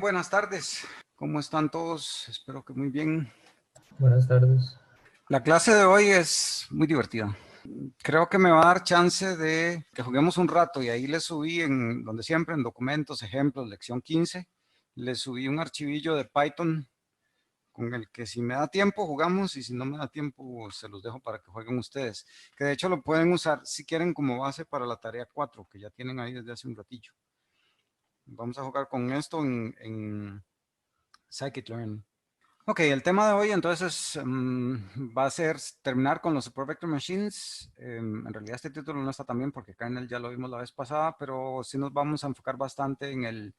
Buenas tardes, ¿cómo están todos? Espero que muy bien. Buenas tardes. La clase de hoy es muy divertida. Creo que me va a dar chance de que juguemos un rato y ahí les subí en donde siempre, en documentos, ejemplos, lección 15, les subí un archivillo de Python con el que si me da tiempo jugamos y si no me da tiempo se los dejo para que jueguen ustedes. Que de hecho lo pueden usar si quieren como base para la tarea 4 que ya tienen ahí desde hace un ratillo. Vamos a jugar con esto en Scikit-learn. Ok, el tema de hoy entonces va a ser terminar con los Support Vector Machines. En realidad este título no está tan bien porque kernel ya lo vimos la vez pasada, pero sí nos vamos a enfocar bastante en el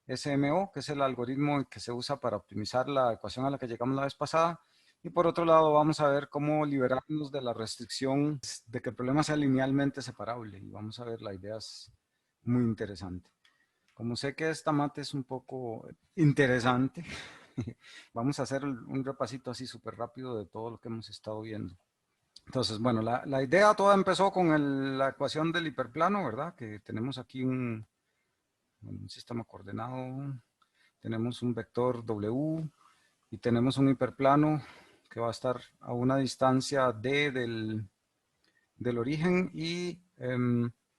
SMO, que es el algoritmo que se usa para optimizar la ecuación a la que llegamos la vez pasada. Y por otro lado vamos a ver cómo liberarnos de la restricción de que el problema sea linealmente separable. Y vamos a ver, la idea es muy interesante. Como sé que esta mate es un poco interesante, vamos a hacer un repasito así súper rápido de todo lo que hemos estado viendo. Entonces, bueno, la idea toda empezó con la ecuación del hiperplano, ¿verdad? Que tenemos aquí un sistema coordenado, tenemos un vector W y tenemos un hiperplano que va a estar a una distancia d del origen y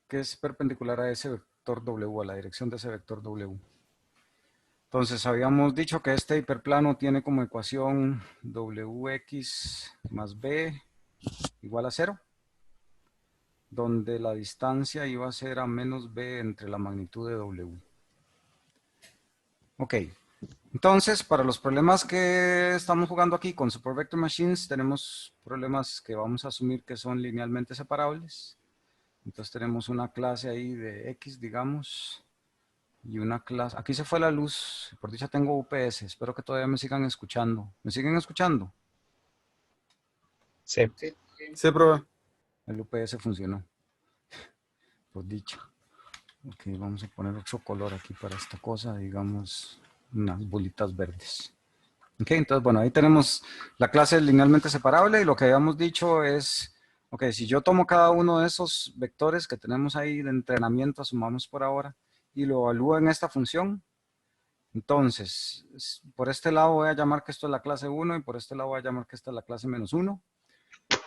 que es perpendicular a ese vector W, a la dirección de ese vector W. Entonces habíamos dicho que este hiperplano tiene como ecuación wx más b igual a 0, donde la distancia iba a ser a menos b entre la magnitud de w. Ok, entonces para los problemas que estamos jugando aquí con Support Vector Machines, tenemos problemas que vamos a asumir que son linealmente separables. Entonces tenemos una clase ahí de x, digamos, y una clase. Aquí se fue la luz, por dicha tengo UPS, espero que todavía me sigan escuchando. ¿Me siguen escuchando? Sí. Sí, profe. El UPS funcionó, por dicha. Ok, vamos a poner otro color aquí para esta cosa, digamos unas bolitas verdes. Ok, entonces bueno, ahí tenemos la clase linealmente separable y lo que habíamos dicho es, ok, si yo tomo cada uno de esos vectores que tenemos ahí de entrenamiento, asumamos por ahora, y lo evalúo en esta función, entonces, por este lado voy a llamar que esto es la clase 1 y por este lado voy a llamar que esta es la clase menos 1.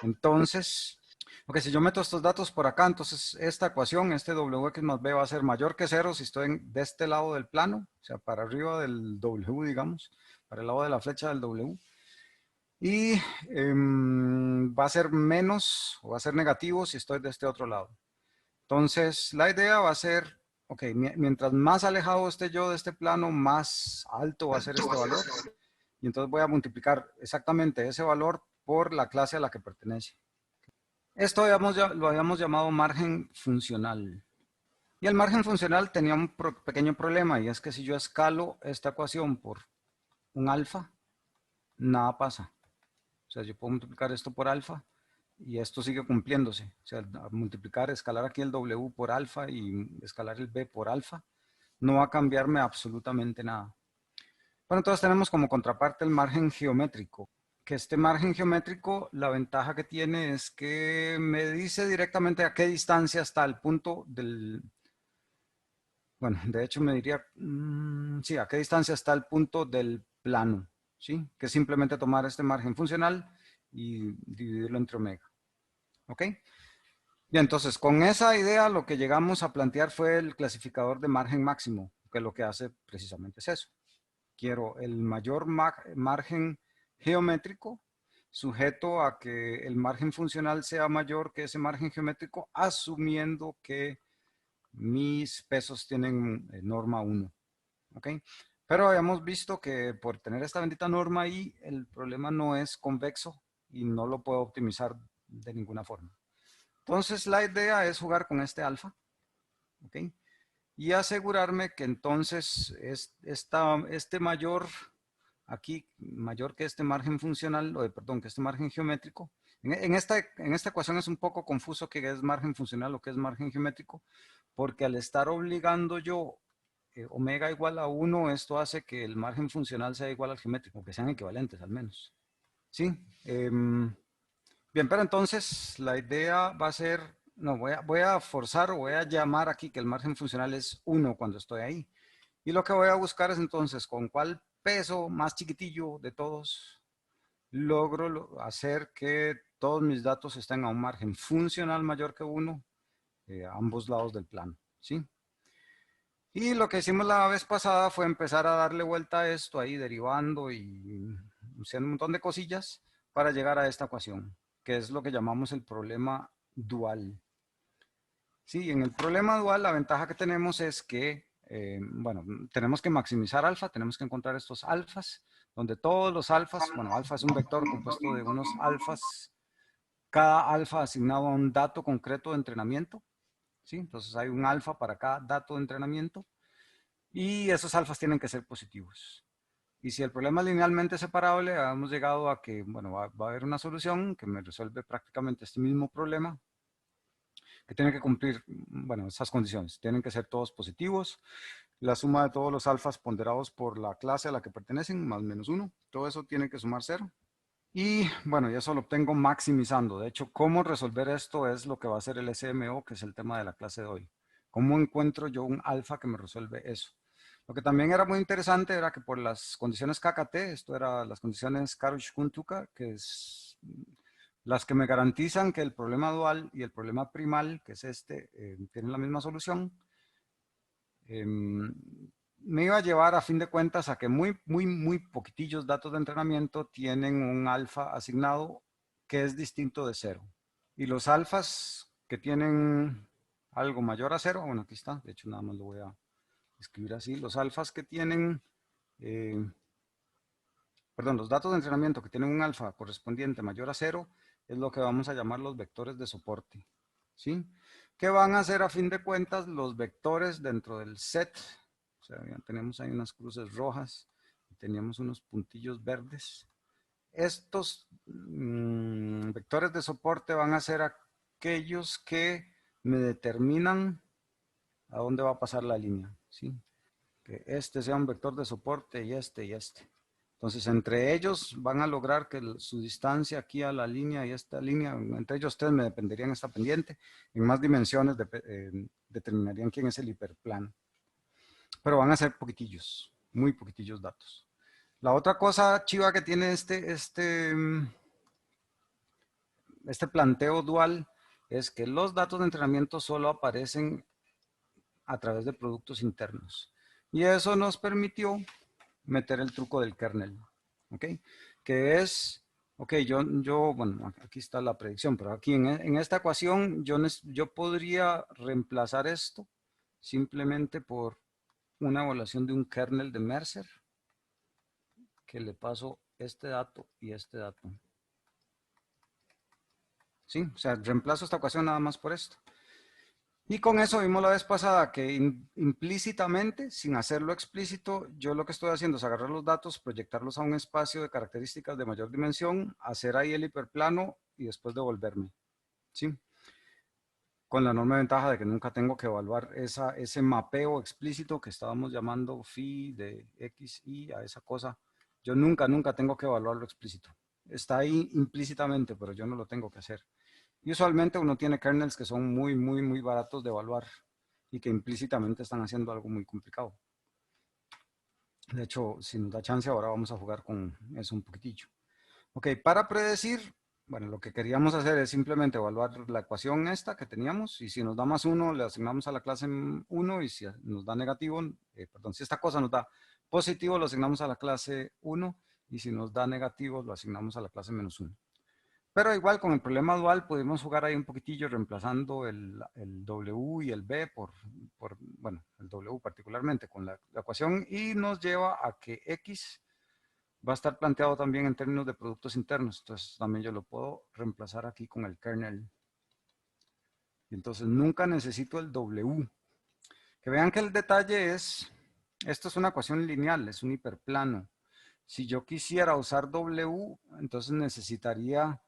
Entonces, ok, si yo meto estos datos por acá, entonces esta ecuación, este wx más b va a ser mayor que 0 si estoy de este lado del plano, o sea, para arriba del w, digamos, para el lado de la flecha del w. Y va a ser menos o va a ser negativo si estoy de este otro lado. Entonces, la idea va a ser, ok, mientras más alejado esté yo de este plano, más alto va a ser este valor. Y entonces voy a multiplicar exactamente ese valor por la clase a la que pertenece. Esto lo habíamos llamado margen funcional. Y el margen funcional tenía un pequeño problema, y es que si yo escalo esta ecuación por un alfa, nada pasa. O sea, yo puedo multiplicar esto por alfa y esto sigue cumpliéndose. O sea, multiplicar, escalar aquí el W por alfa y escalar el B por alfa, no va a cambiarme absolutamente nada. Bueno, entonces tenemos como contraparte el margen geométrico. Que este margen geométrico, la ventaja que tiene es que me dice directamente a qué distancia está el punto del... Bueno, de hecho me diría, sí, a qué distancia está el punto del plano, ¿sí? Que es simplemente tomar este margen funcional y dividirlo entre omega. ¿Ok? Bien, entonces con esa idea lo que llegamos a plantear fue el clasificador de margen máximo, que lo que hace precisamente es eso. Quiero el mayor margen geométrico sujeto a que el margen funcional sea mayor que ese margen geométrico, asumiendo que mis pesos tienen norma 1. ¿Ok? Pero habíamos visto que por tener esta bendita norma ahí, el problema no es convexo y no lo puedo optimizar de ninguna forma. Entonces la idea es jugar con este alfa, ¿ok? Y asegurarme que entonces este mayor, aquí mayor que este margen funcional, perdón, que este margen geométrico, en esta ecuación es un poco confuso qué es margen funcional o qué es margen geométrico, porque al estar obligando yo omega igual a 1, esto hace que el margen funcional sea igual al geométrico, que sean equivalentes al menos. ¿Sí? Bien, pero entonces la idea va a ser, no, voy a forzar o voy a llamar aquí que el margen funcional es 1 cuando estoy ahí. Y lo que voy a buscar es entonces con cuál peso más chiquitillo de todos logro hacer que todos mis datos estén a un margen funcional mayor que 1 a ambos lados del plano, ¿sí? Y lo que hicimos la vez pasada fue empezar a darle vuelta a esto ahí, derivando y haciendo un montón de cosillas para llegar a esta ecuación, que es lo que llamamos el problema dual. Sí, en el problema dual la ventaja que tenemos es que, bueno, tenemos que maximizar alfa, tenemos que encontrar estos alfas, donde todos los alfas, bueno, alfa es un vector compuesto de unos alfas, cada alfa asignado a un dato concreto de entrenamiento, ¿sí? Entonces hay un alfa para cada dato de entrenamiento y esos alfas tienen que ser positivos. Y si el problema es linealmente separable, hemos llegado a que, bueno, va a haber una solución que me resuelve prácticamente este mismo problema, que tiene que cumplir, bueno, esas condiciones. Tienen que ser todos positivos. La suma de todos los alfas ponderados por la clase a la que pertenecen, más menos 1. Todo eso tiene que sumar 0. Y bueno, ya eso lo obtengo maximizando. De hecho, cómo resolver esto es lo que va a ser el SMO, que es el tema de la clase de hoy. ¿Cómo encuentro yo un alfa que me resuelve eso? Lo que también era muy interesante era que por las condiciones KKT, esto era las condiciones Karush-Kuntuka, que es las que me garantizan que el problema dual y el problema primal, que es este, tienen la misma solución, me iba a llevar a fin de cuentas a que muy poquitillos datos de entrenamiento tienen un alfa asignado que es distinto de 0. Y los alfas que tienen algo mayor a 0, bueno, aquí está, de hecho nada más lo voy a escribir así, los alfas que tienen, eh, perdón, los datos de entrenamiento que tienen un alfa correspondiente mayor a 0 es lo que vamos a llamar los vectores de soporte, ¿sí? Que van a ser a fin de cuentas los vectores dentro del set. O sea, ya tenemos ahí unas cruces rojas y teníamos unos puntillos verdes. Estos vectores de soporte van a ser aquellos que me determinan a dónde va a pasar la línea, ¿sí? Que este sea un vector de soporte y este y este. Entonces, entre ellos van a lograr que su distancia aquí a la línea y esta línea, entre ellos tres me dependerían esta pendiente. En más dimensiones determinarían quién es el hiperplano. Pero van a ser poquitillos, muy poquitillos datos. La otra cosa chiva que tiene este planteo dual es que los datos de entrenamiento solo aparecen a través de productos internos. Y eso nos permitió meter el truco del kernel, ¿ok? Que es, ok, bueno, aquí está la predicción, pero aquí en esta ecuación yo podría reemplazar esto simplemente por una evaluación de un kernel de Mercer, que le paso este dato y este dato. ¿Sí? O sea, reemplazo esta ecuación nada más por esto. Y con eso vimos la vez pasada que implícitamente, sin hacerlo explícito, yo lo que estoy haciendo es agarrar los datos, proyectarlos a un espacio de características de mayor dimensión, hacer ahí el hiperplano y después devolverme. ¿Sí? Con la enorme ventaja de que nunca tengo que evaluar ese mapeo explícito que estábamos llamando phi de x, y a esa cosa. Yo nunca tengo que evaluarlo explícito. Está ahí implícitamente, pero yo no lo tengo que hacer. Y usualmente uno tiene kernels que son muy baratos de evaluar y que implícitamente están haciendo algo muy complicado. De hecho, si nos da chance, ahora vamos a jugar con eso un poquitillo. Ok, para predecir, bueno, lo que queríamos hacer es simplemente evaluar la ecuación esta que teníamos, y si nos da más 1, le asignamos a la clase 1, y si nos da negativo, perdón, si esta cosa nos da positivo, lo asignamos a la clase 1, y si nos da negativo, lo asignamos a la clase menos 1. Pero igual con el problema dual pudimos jugar ahí un poquitillo reemplazando el W y el B bueno, el W particularmente con la ecuación, y nos lleva a que X va a estar planteado también en términos de productos internos. Entonces también yo lo puedo reemplazar aquí con el kernel. Y entonces nunca necesito el W. Que vean que el detalle es, esto es una ecuación lineal, es un hiperplano. Si yo quisiera usar W, entonces necesitaría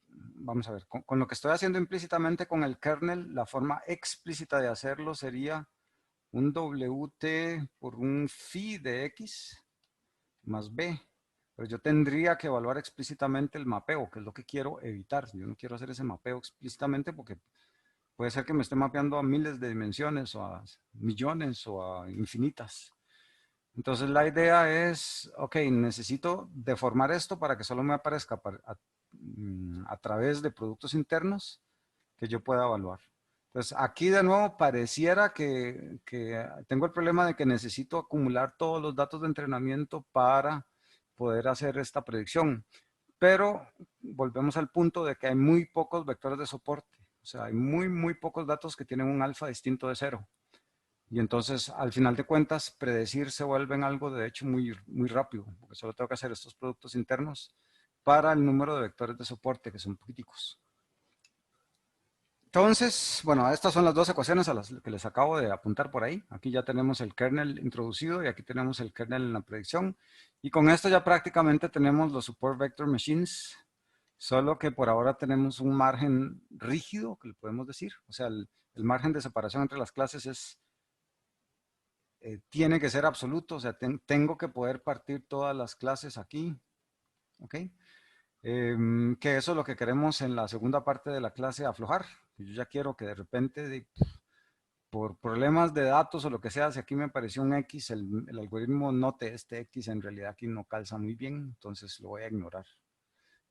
vamos a ver, con lo que estoy haciendo implícitamente con el kernel, la forma explícita de hacerlo sería un WT por un phi de X más B. Pero yo tendría que evaluar explícitamente el mapeo, que es lo que quiero evitar. Yo no quiero hacer ese mapeo explícitamente porque Puede ser que me esté mapeando a miles de dimensiones o a millones o a infinitas. Entonces la idea es, ok, necesito deformar esto para que solo me aparezca a través de productos internos que yo pueda evaluar. Entonces aquí de nuevo pareciera que tengo el problema de que necesito acumular todos los datos de entrenamiento para poder hacer esta predicción. Pero volvemos al punto de que hay muy pocos vectores de soporte. O sea, hay muy pocos datos que tienen un alfa distinto de cero. Y entonces, al final de cuentas, predecir se vuelve en algo de hecho muy rápido, porque solo tengo que hacer estos productos internos para el número de vectores de soporte, que son poquiticos. Entonces, bueno, estas son las dos ecuaciones a las que les acabo de apuntar por ahí. Aquí ya tenemos el kernel introducido y aquí tenemos el kernel en la predicción. Y con esto ya prácticamente tenemos los support vector machines, solo que por ahora tenemos un margen rígido, que le podemos decir. O sea, el margen de separación entre las clases tiene que ser absoluto, o sea, tengo que poder partir todas las clases aquí, ¿ok? Que eso es lo que queremos en la segunda parte de la clase aflojar. Yo ya quiero que de repente, por problemas de datos o lo que sea, si aquí me apareció un X, el algoritmo note este X, en realidad aquí no calza muy bien, entonces lo voy a ignorar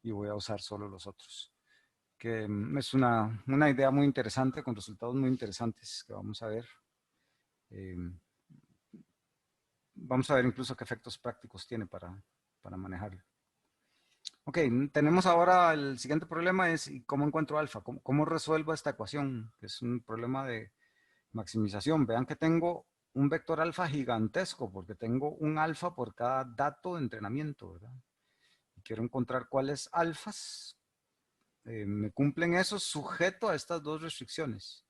y voy a usar solo los otros. Que es una idea muy interesante con resultados muy interesantes que vamos a ver. Em, Vamos a ver incluso qué efectos prácticos tiene para manejarlo. Ok, tenemos ahora el siguiente problema es cómo encuentro alfa, cómo resuelvo esta ecuación, que es un problema de maximización. Vean que tengo un vector alfa gigantesco porque tengo un alfa por cada dato de entrenamiento, ¿verdad? Y quiero encontrar cuáles alfas me cumplen eso sujeto a estas dos restricciones,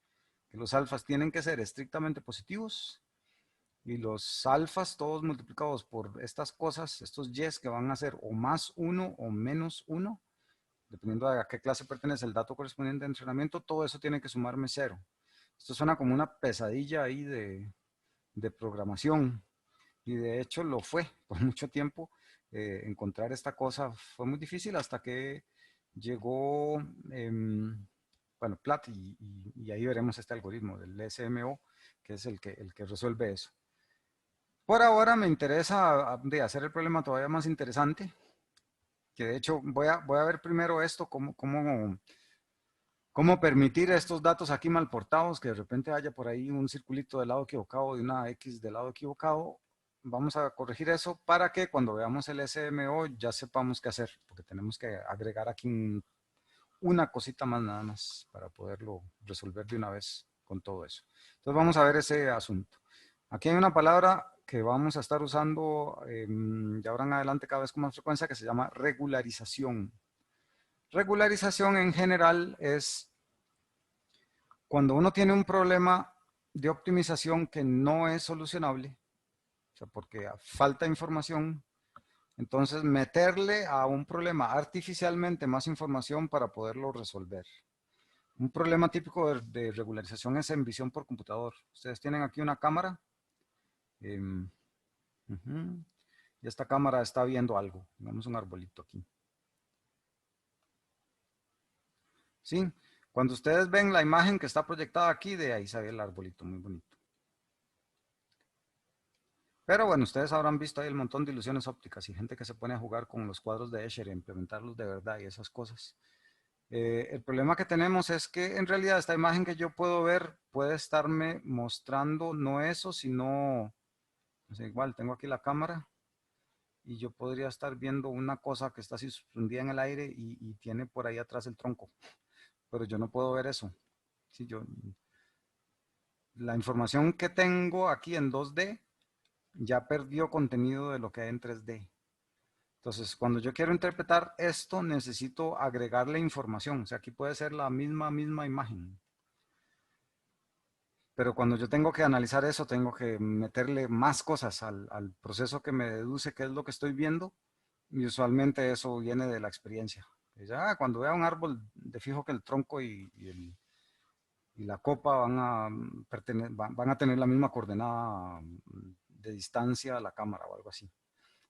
que los alfas tienen que ser estrictamente positivos y los alfas todos multiplicados por estas cosas, estos y's que van a ser o más 1 o menos 1, dependiendo de a qué clase pertenece el dato correspondiente de entrenamiento, todo eso tiene que sumarme 0. Esto suena como una pesadilla ahí de programación y de hecho lo fue por mucho tiempo. Encontrar esta cosa fue muy difícil hasta que llegó, bueno, Platt y ahí veremos este algoritmo del SMO, que es el que resuelve eso. Por ahora me interesa de hacer el problema todavía más interesante, que de hecho voy a ver primero esto, cómo permitir estos datos aquí mal portados, que de repente haya por ahí un circulito del lado equivocado y una X del lado equivocado. Vamos a corregir eso para que cuando veamos el SMO ya sepamos qué hacer, porque tenemos que agregar aquí una cosita más nada más para poderlo resolver de una vez con todo eso. Entonces vamos a ver ese asunto. Aquí hay una palabra que vamos a estar usando de ahora en adelante cada vez con más frecuencia que se llama regularización. Regularización en general es cuando uno tiene un problema de optimización que no es solucionable, o sea, porque falta información, entonces meterle a un problema artificialmente más información para poderlo resolver. Un problema típico de regularización es en visión por computador. Ustedes tienen aquí una cámara y esta cámara está viendo algo. Digamos un arbolito aquí. ¿Sí? Cuando ustedes ven la imagen que está proyectada aquí, de ahí se ve el arbolito, muy bonito. Pero bueno, ustedes habrán visto ahí el montón de ilusiones ópticas y gente que se pone a jugar con los cuadros de Escher y implementarlos de verdad y esas cosas. El problema que tenemos es que en realidad esta imagen que yo puedo ver puede estarme mostrando no eso, sino, o sea, igual tengo aquí la cámara y yo podría estar viendo una cosa que está así suspendida en el aire y tiene por ahí atrás el tronco, pero yo no puedo ver eso. Si yo, la información que tengo aquí en 2D ya perdió contenido de lo que hay en 3D. Entonces, cuando yo quiero interpretar esto, necesito agregarle información. O sea, aquí puede ser la misma imagen. Pero cuando yo tengo que analizar eso, tengo que meterle más cosas al proceso que me deduce qué es lo que estoy viendo. Y usualmente eso viene de la experiencia. Ya, cuando vea un árbol, de fijo que el tronco y la copa van a tener la misma coordenada de distancia a la cámara o algo así.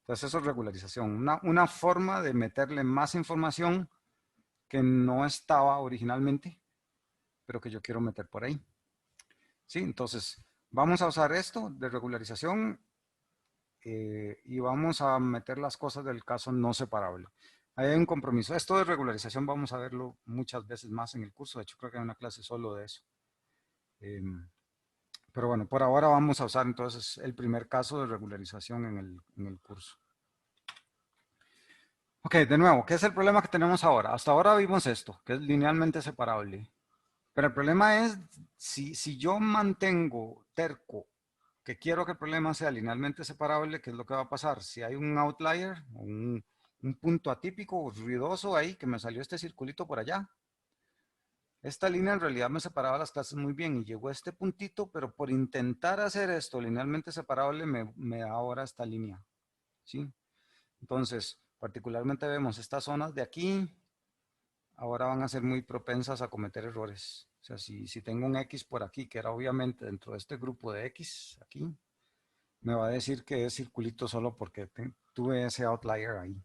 Entonces eso es regularización, una forma de meterle más información que no estaba originalmente, pero que yo quiero meter por ahí. ¿Sí? Entonces, vamos a usar esto de regularización y vamos a meter las cosas del caso no separable. Ahí hay un compromiso. Esto de regularización vamos a verlo muchas veces más en el curso. De hecho, creo que hay una clase solo de eso. Pero bueno, por ahora vamos a usar entonces el primer caso de regularización en el curso. Ok, de nuevo, ¿qué es el problema que tenemos ahora? Hasta ahora vimos esto, que es linealmente separable. Pero el problema es, si yo mantengo terco que quiero que el problema sea linealmente separable, ¿qué es lo que va a pasar? Si hay un outlier, un punto atípico o ruidoso ahí, que me salió este circulito por allá, esta línea en realidad me separaba las clases muy bien y llegó a este puntito, pero por intentar hacer esto linealmente separable me da ahora esta línea, ¿sí? Entonces, particularmente vemos estas zonas de aquí, ahora van a ser muy propensas a cometer errores. O sea, si tengo un X por aquí, que era obviamente dentro de este grupo de X, aquí, me va a decir que es circulito solo porque tuve ese outlier ahí.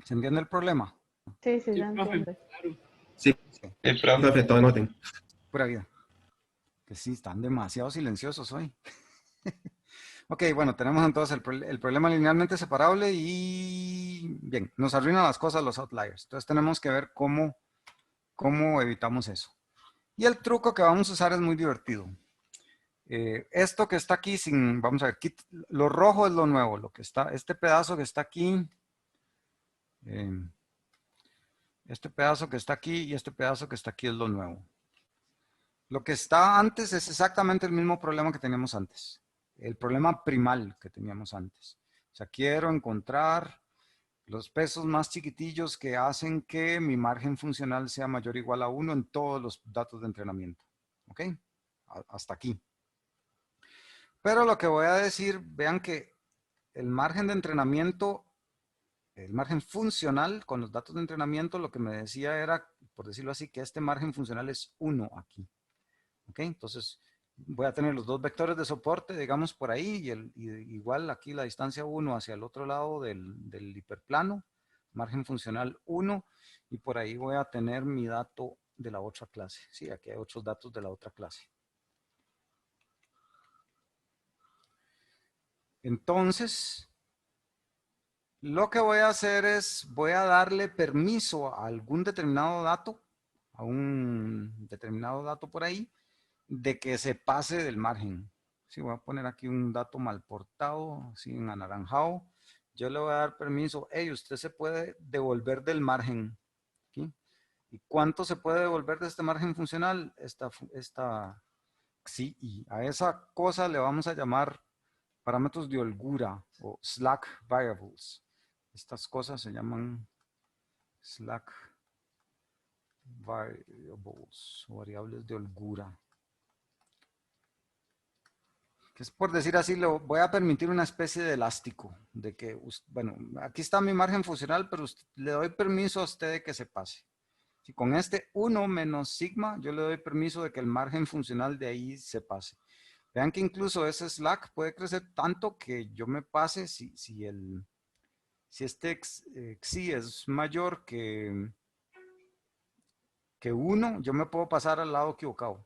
¿Se entiende el problema? Sí, sí, Sí, se profe, entiende. claro. Sí, Sí, profe, todo en orden. pura vida. Que sí, están demasiado silenciosos hoy. Ok, bueno, tenemos entonces el problema linealmente separable y bien, nos arruinan las cosas los outliers. Entonces tenemos que ver cómo evitamos eso. Y el truco que vamos a usar es muy divertido. Esto que está aquí sin, vamos a ver, lo rojo es lo nuevo, lo que está, este pedazo que está aquí, eh, este pedazo que está aquí y este pedazo que está aquí es lo nuevo. Lo que está antes es exactamente el mismo problema que teníamos antes. El problema primal que teníamos antes. O sea, quiero encontrar los pesos más chiquitillos que hacen que mi margen funcional sea mayor o igual a 1 en todos los datos de entrenamiento. ¿Ok? Hasta aquí. Pero lo que voy a decir, vean que el margen de entrenamiento, el margen funcional con los datos de entrenamiento, lo que me decía era, por decirlo así, que este margen funcional es 1 aquí. ¿Ok? Entonces voy a tener los dos vectores de soporte, digamos, por ahí, y igual aquí la distancia 1 hacia el otro lado del hiperplano, margen funcional 1, y por ahí voy a tener mi dato de la otra clase. Sí, aquí hay otros datos de la otra clase. Entonces, lo que voy a hacer es, voy a darle permiso a algún determinado dato, a un determinado dato por ahí, de que se pase del margen. Sí, voy a poner aquí un dato mal portado, así en anaranjado. Yo le voy a dar permiso, hey, usted se puede devolver del margen. ¿Sí? ¿Y cuánto se puede devolver de este margen funcional? Sí, y a esa cosa le vamos a llamar parámetros de holgura o slack variables. Estas cosas se llaman slack variables o variables de holgura. Que es por decir así, lo voy a permitir una especie de elástico, de que, bueno, aquí está mi margen funcional, pero le doy permiso a usted de que se pase. Si con este 1 menos sigma, yo le doy permiso de que el margen funcional de ahí se pase. Vean que incluso ese slack puede crecer tanto que yo me pase si este xi es mayor que 1, yo me puedo pasar al lado equivocado.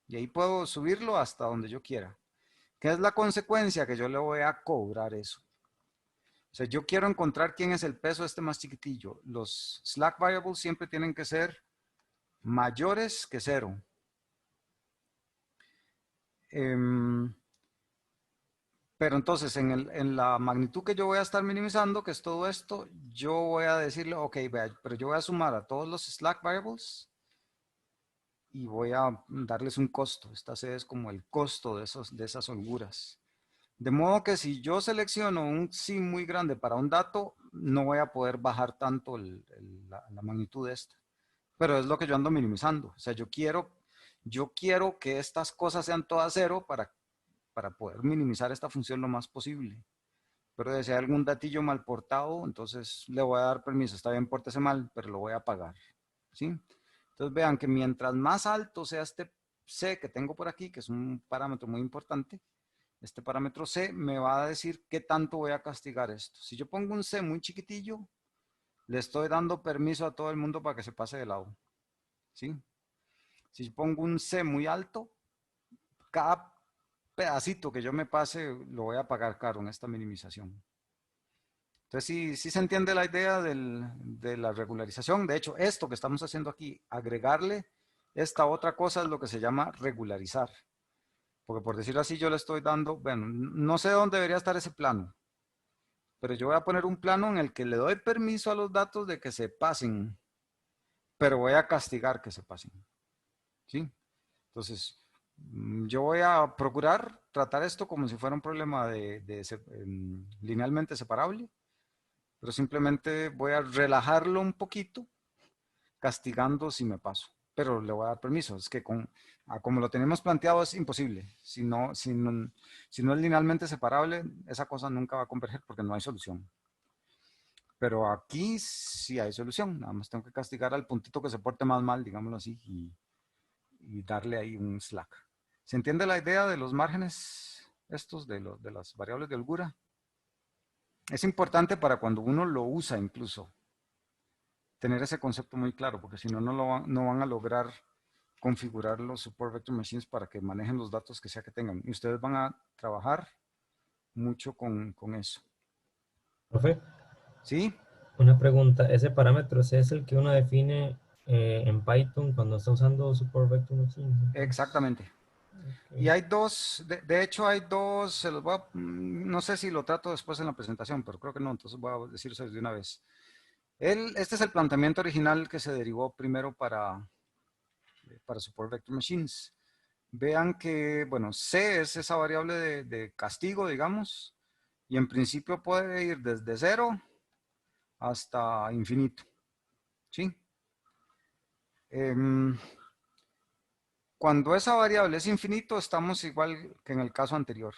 Y ahí puedo subirlo hasta donde yo quiera. ¿Qué es la consecuencia? Que yo le voy a cobrar eso. O sea, yo quiero encontrar quién es el peso este más chiquitillo. Los slack variables siempre tienen que ser mayores que 0. Pero entonces, en la magnitud que yo voy a estar minimizando, que es todo esto, yo voy a decirle, ok, vea, pero yo voy a sumar a todos los slack variables y voy a darles un costo. Esta C es como el costo de esas holguras. De modo que si yo selecciono un sí muy grande para un dato, no voy a poder bajar tanto la magnitud de esta. Pero es lo que yo ando minimizando. O sea, yo quiero que estas cosas sean todas cero para poder minimizar esta función lo más posible. Pero si hay algún datillo mal portado, entonces le voy a dar permiso. Está bien, pórtese mal, pero lo voy a pagar. ¿Sí? Entonces vean que mientras más alto sea este C que tengo por aquí, que es un parámetro muy importante, este parámetro C me va a decir qué tanto voy a castigar esto. Si yo pongo un C muy chiquitillo, le estoy dando permiso a todo el mundo para que se pase de lado. ¿Sí? Si yo pongo un C muy alto, cada pedacito que yo me pase lo voy a pagar caro en esta minimización. Entonces, sí se entiende la idea de la regularización. De hecho, esto que estamos haciendo aquí, agregarle esta otra cosa es lo que se llama regularizar. Porque por decirlo así, yo le estoy dando, bueno, no sé dónde debería estar ese plano, pero yo voy a poner un plano en el que le doy permiso a los datos de que se pasen, pero voy a castigar que se pasen. ¿Sí? Entonces, yo voy a procurar tratar esto como si fuera un problema linealmente separable, pero simplemente voy a relajarlo un poquito, castigando si me paso. Pero le voy a dar permiso. Es que como lo tenemos planteado es imposible. Si no es linealmente separable, esa cosa nunca va a converger porque no hay solución. Pero aquí sí hay solución. Nada más tengo que castigar al puntito que se porte más mal, digámoslo así, y darle ahí un slack. ¿Se entiende la idea de los márgenes estos de las variables de holgura? Es importante para cuando uno lo usa incluso, tener ese concepto muy claro, porque si no, no van a lograr configurar los support vector machines para que manejen los datos que sea que tengan. Y ustedes van a trabajar mucho con eso. Profe, ¿Sí? una pregunta. ¿Ese parámetro C es el que uno define en Python cuando está usando Support Vector Machines? Entonces, Exactamente. Y ok. hay dos, de hecho hay dos, no sé si lo trato después en la presentación, pero creo que no, entonces voy a decirlo de una vez. Este es el planteamiento original que se derivó primero para Support Vector Machines. Vean que, bueno, C es esa variable de castigo, digamos, y en principio puede ir desde 0 hasta infinito, ¿sí? Em, Cuando esa variable es infinito, estamos igual que en el caso anterior,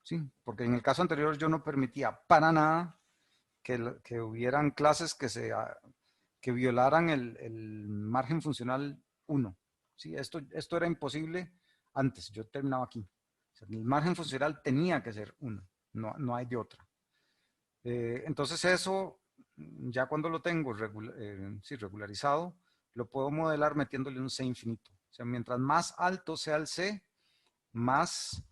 ¿sí? Porque en el caso anterior yo no permitía para nada que hubieran clases que violaran el margen funcional 1. ¿Sí? Esto era imposible antes, yo terminaba aquí. O sea, el margen funcional tenía que ser 1, no hay de otra. Entonces eso, ya cuando lo tengo sí, regularizado, lo puedo modelar metiéndole un C infinito. O sea, mientras más alto sea el C, más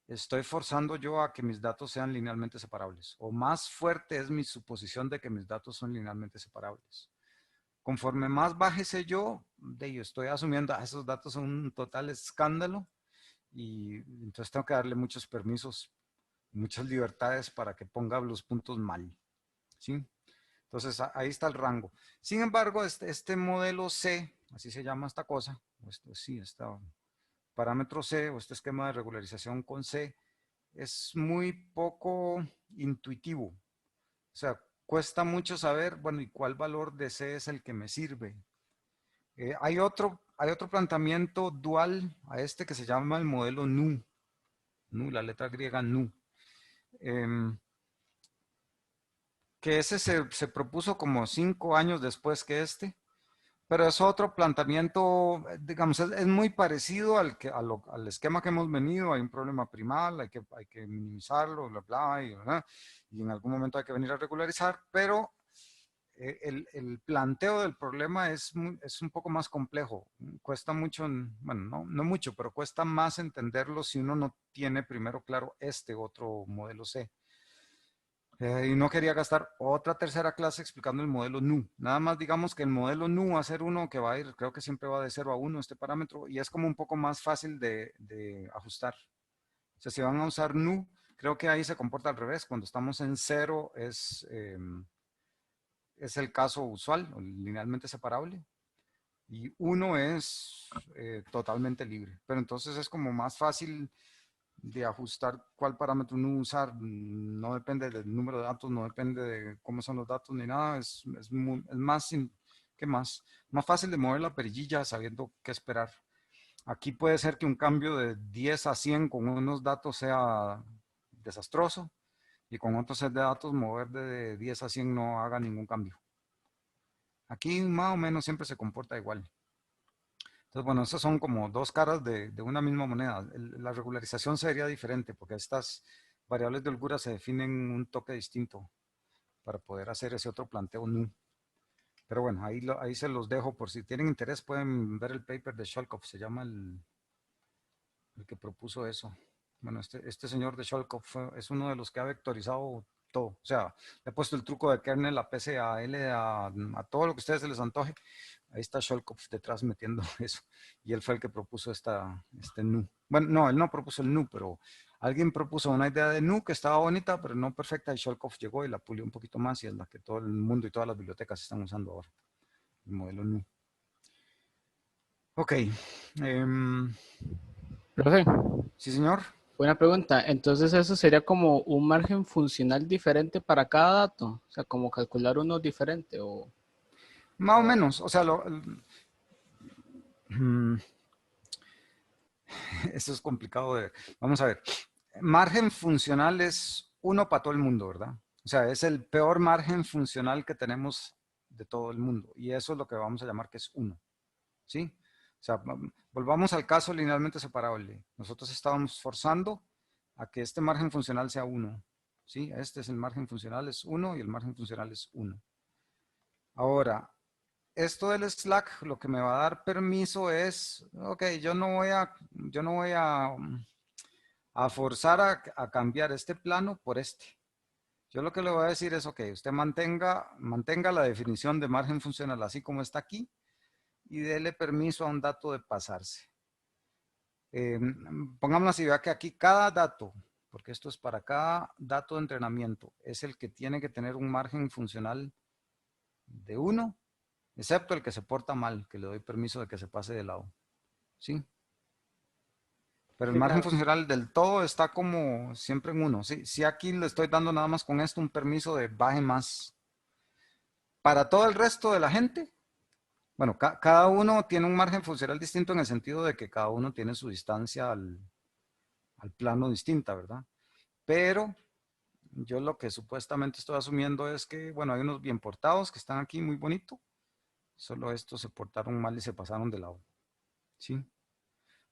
estoy forzando yo a que mis datos sean linealmente separables. O más fuerte es mi suposición de que mis datos son linealmente separables. Conforme más bájese yo, yo estoy asumiendo que esos datos son un total escándalo y entonces tengo que darle muchos permisos, muchas libertades para que ponga los puntos mal. ¿Sí? Entonces ahí está el rango. Sin embargo, este modelo C, así se llama esta cosa, sí, este parámetro C o este esquema de regularización con C, es muy poco intuitivo. O sea, cuesta mucho saber, bueno, y cuál valor de C es el que me sirve. Hay otro planteamiento dual a este que se llama el modelo NU, la letra griega NU, em, que ese se propuso como 5 años después que este, pero es otro planteamiento, digamos, es muy parecido al esquema que hemos venido. Hay un problema primal, hay que minimizarlo, bla, bla, y en algún momento hay que venir a regularizar, pero el planteo del problema es un poco más complejo. Cuesta mucho, bueno, no mucho, pero cuesta más entenderlo si uno no tiene primero claro este otro modelo C. Y no quería gastar otra tercera clase explicando el modelo NU. Nada más digamos que el modelo NU va a ser uno que va a ir, creo que siempre va de 0 a 1 este parámetro y es como un poco más fácil de ajustar. O sea, si van a usar NU, creo que ahí se comporta al revés. Cuando estamos en 0 es el caso usual, linealmente separable, y 1 es totalmente libre. Pero entonces es como más fácil de ajustar cuál parámetro uno usar. No depende del número de datos, no depende de cómo son los datos ni nada. Es más, ¿qué más? Más fácil de mover la perillilla sabiendo qué esperar. Aquí puede ser que un cambio de 10 a 100 con unos datos sea desastroso y con otros set de datos mover de 10 a 100 no haga ningún cambio. Aquí más o menos siempre se comporta igual. Entonces, bueno, esas son como dos caras de una misma moneda. La regularización sería diferente porque estas variables de holgura se definen un toque distinto para poder hacer ese otro planteo NU. Pero bueno, ahí se los dejo por si tienen interés, pueden ver el paper de Sholkov, se llama el que propuso eso. Bueno, este señor de Sholkov es uno de los que ha vectorizado todo. O sea, le ha puesto el truco de kernel a PC, a L, a todo lo que a ustedes se les antoje. Ahí está Sholkov detrás metiendo eso. Y él fue el que propuso este NU. Bueno, no, él no propuso el NU, pero alguien propuso una idea de NU que estaba bonita, pero no perfecta. Y Sholkov llegó y la pulió un poquito más y es la que todo el mundo y todas las bibliotecas están usando ahora. El modelo NU. Ok. Profe, Sí, señor. buena pregunta. Entonces eso sería como un margen funcional diferente para cada dato, o sea, como calcular uno diferente o... Más o menos. O sea, eso es complicado de ver. Vamos a ver. Margen funcional es uno para todo el mundo, ¿verdad? O sea, es el peor margen funcional que tenemos de todo el mundo. Y eso es lo que vamos a llamar que es uno. ¿Sí? O sea, volvamos al caso linealmente separable. Nosotros estábamos forzando a que este margen funcional sea uno. ¿Sí? Este es el margen funcional, es uno y el margen funcional es uno. Ahora, esto del Slack lo que me va a dar permiso es, ok, yo no voy a forzar a cambiar este plano por este. Yo lo que le voy a decir es, ok, usted mantenga la definición de margen funcional así como está aquí y déle permiso a un dato de pasarse. Pongámoslo así, vea que aquí cada dato, porque esto es para cada dato de entrenamiento, es el que tiene que tener un margen funcional de 1, excepto el que se porta mal, que le doy permiso de que se pase de lado. ¿Sí? Pero el Sí, margen claro. funcional del todo está como siempre en 1. ¿Sí? Si aquí le estoy dando nada más con esto un permiso de baje más. Para todo el resto de la gente, bueno, cada uno tiene un margen funcional distinto en el sentido de que cada uno tiene su distancia al plano distinta, ¿verdad? Pero yo lo que supuestamente estoy asumiendo es que, bueno, hay unos bien portados que están aquí muy bonito, solo estos se portaron mal y se pasaron de lado. ¿Sí?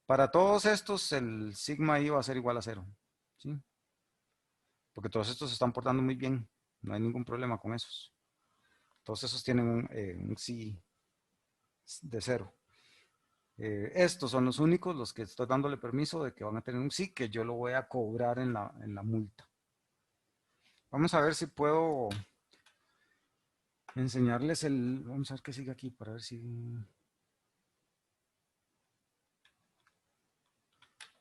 Para todos estos el sigma i va a ser igual a 0. ¿Sí? Porque todos estos se están portando muy bien, no hay ningún problema con esos. Todos esos tienen un sí de 0. Estos son los únicos, los que estoy dándole permiso de que van a tener un sí, que yo lo voy a cobrar en la multa. Vamos a ver si puedo enseñarles vamos a ver qué sigue aquí para ver si...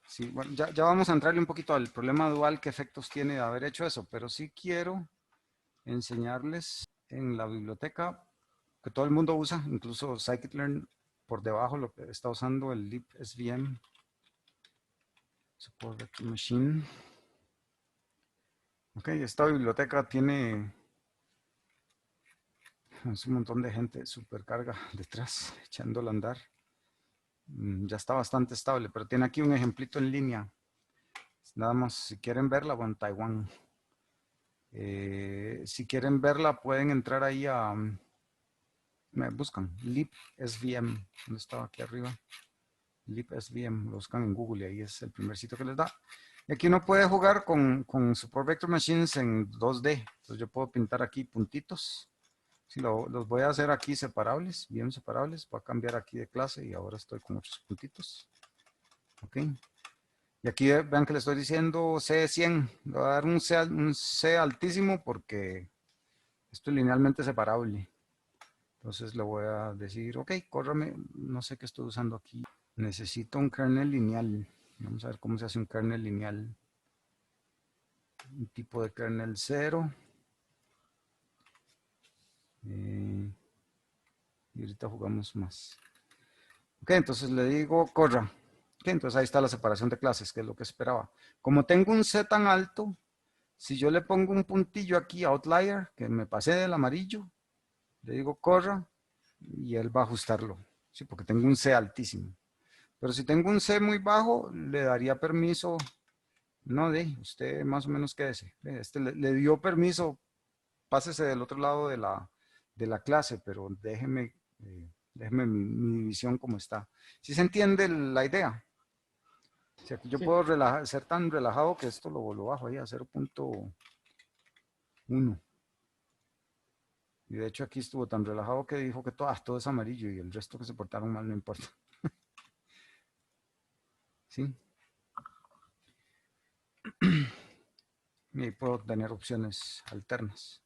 Sí, bueno, ya vamos a entrarle un poquito al problema dual, qué efectos tiene de haber hecho eso, pero sí quiero enseñarles en la biblioteca que todo el mundo usa, incluso scikit-learn por debajo lo que está usando el libsvm support vector machine. Ok, esta biblioteca tiene un montón de gente supercarga detrás echándola a andar. Ya está bastante estable, pero tiene aquí un ejemplito en línea. Nada más, si quieren verla, bueno, en Taiwán. Si quieren verla, pueden entrar ahí me buscan, libsvm, donde estaba aquí arriba. libsvm, lo buscan en Google y ahí es el primer sitio que les da. Y aquí uno puede jugar con Support Vector Machines en 2D. Entonces yo puedo pintar aquí puntitos. Si los voy a hacer aquí separables, bien separables. Voy a cambiar aquí de clase y ahora estoy con otros puntitos. Ok. Y aquí vean que le estoy diciendo C100. Le voy a dar un C altísimo porque esto es linealmente separable. Entonces le voy a decir, ok, córrame, no sé qué estoy usando aquí. Necesito un kernel lineal. Vamos a ver cómo se hace un kernel lineal. Un tipo de kernel 0. Y ahorita jugamos más. Ok, entonces le digo corra. Ok, entonces ahí está la separación de clases, que es lo que esperaba. Como tengo un C tan alto, si yo le pongo un puntillo aquí, outlier, que me pasé del amarillo, le digo corra y él va a ajustarlo. Sí, porque tengo un C altísimo. Pero si tengo un C muy bajo, le daría permiso. No, usted más o menos quédese. Este le dio permiso, pásese del otro lado de la clase, pero déjeme mi visión como está. ¿Sí se entiende la idea? O sea, que yo Sí. puedo ser tan relajado que esto lo bajo ahí a 0.1. Y de hecho aquí estuvo tan relajado que dijo que todo es amarillo y el resto que se portaron mal no importa. ¿Sí? Y ahí puedo tener opciones alternas.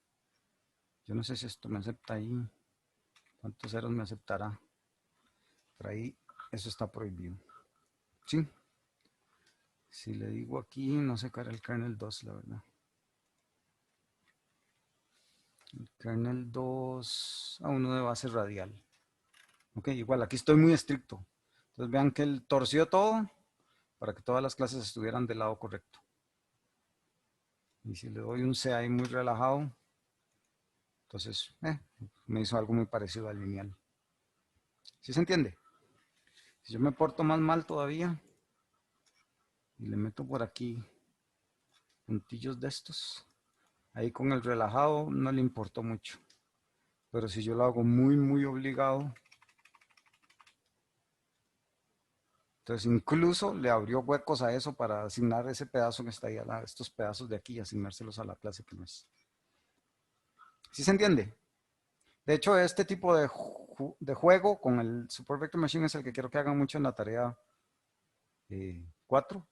Yo no sé si esto me acepta ahí. ¿Cuántos ceros me aceptará? Por ahí eso está prohibido. ¿Sí? Si le digo aquí, no sé qué era el kernel 2, la verdad. El kernel 2 a uno de base radial. Ok, igual, aquí estoy muy estricto. Entonces vean que él torció todo para que todas las clases estuvieran del lado correcto. Y si le doy un C ahí muy relajado, entonces me hizo algo muy parecido al lineal. ¿Sí se entiende? Si yo me porto más mal todavía y le meto por aquí puntillos de estos, ahí con el relajado no le importó mucho. Pero si yo lo hago muy, muy obligado, entonces incluso le abrió huecos a eso para asignar ese pedazo que está ahí, estos pedazos de aquí, y asignárselos a la clase que no es. ¿Sí se entiende? De hecho, este tipo de juego con el Support Vector Machine es el que quiero que hagan mucho en la tarea 4,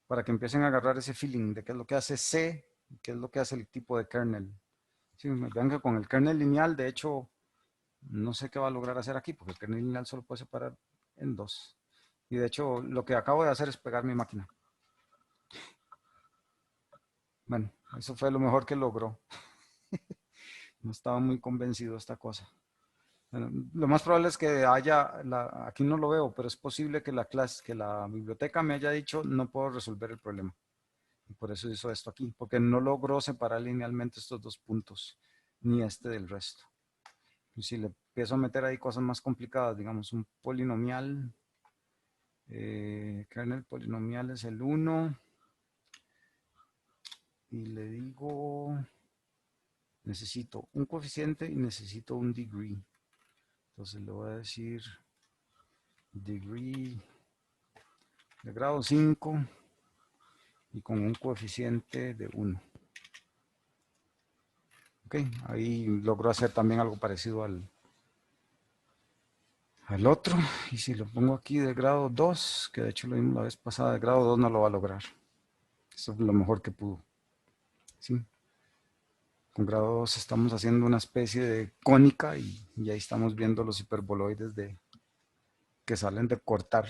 para que empiecen a agarrar ese feeling de qué es lo que hace C, qué es lo que hace el tipo de kernel. Sí, vean que con el kernel lineal, de hecho, no sé qué va a lograr hacer aquí, porque el kernel lineal solo puede separar en 2. Y de hecho, lo que acabo de hacer es pegar mi máquina. Bueno, eso fue lo mejor que logró. No estaba muy convencido de esta cosa. Bueno, lo más probable es que aquí no lo veo, pero es posible que la biblioteca me haya dicho no puedo resolver el problema. Y por eso hizo esto aquí, porque no logró separar linealmente estos dos puntos, ni este del resto. Y si le empiezo a meter ahí cosas más complicadas, digamos un polinomial, kernel polinomial es el 1, y le digo, necesito un coeficiente y necesito un degree. Entonces le voy a decir degree de grado 5 y con un coeficiente de 1. Ok, ahí logró hacer también algo parecido al otro. Y si lo pongo aquí de grado 2, que de hecho lo vimos la vez pasada, de grado 2 no lo va a lograr. Eso es lo mejor que pudo. ¿Sí? Con grado 2 estamos haciendo una especie de cónica y ahí estamos viendo los hiperboloides que salen de cortar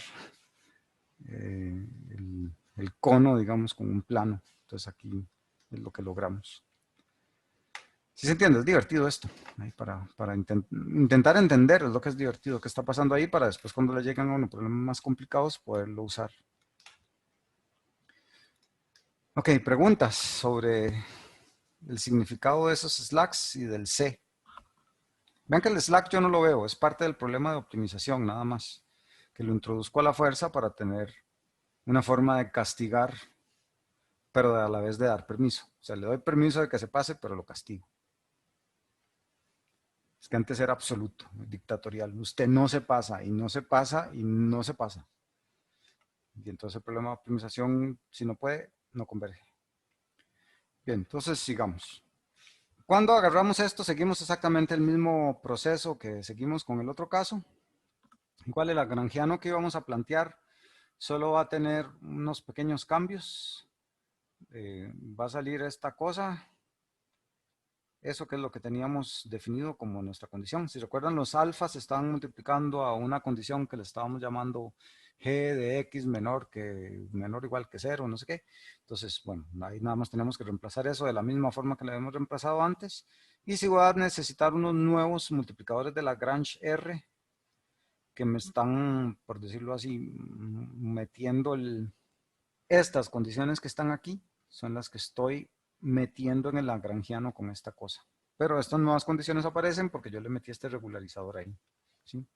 el cono, digamos, con un plano. Entonces aquí es lo que logramos. ¿Sí se entiende? Es divertido esto. Ahí para intentar entender lo que es divertido, qué está pasando ahí, para después cuando le llegan a unos problemas más complicados poderlo usar. Ok, preguntas sobre el significado de esos slacks y del C. Vean que el slack yo no lo veo, es parte del problema de optimización, nada más. Que lo introduzco a la fuerza para tener una forma de castigar, pero a la vez de dar permiso. O sea, le doy permiso de que se pase, pero lo castigo. Es que antes era absoluto, dictatorial. Usted no se pasa, y no se pasa, y no se pasa. Y entonces el problema de optimización, si no puede, no converge. Bien, entonces sigamos. Cuando agarramos esto, seguimos exactamente el mismo proceso que seguimos con el otro caso. Igual el lagrangiano que íbamos a plantear solo va a tener unos pequeños cambios. Va a salir esta cosa. Eso que es lo que teníamos definido como nuestra condición. Si recuerdan, los alfas se están multiplicando a una condición que le estábamos llamando g de x menor o igual que 0, no sé qué. Entonces, bueno, ahí nada más tenemos que reemplazar eso de la misma forma que lo habíamos reemplazado antes. Y si voy a necesitar unos nuevos multiplicadores de Lagrange R, que me están, por decirlo así, metiendo estas condiciones que están aquí, son las que estoy metiendo en el lagrangiano con esta cosa. Pero estas nuevas condiciones aparecen porque yo le metí este regularizador ahí. ¿Sí?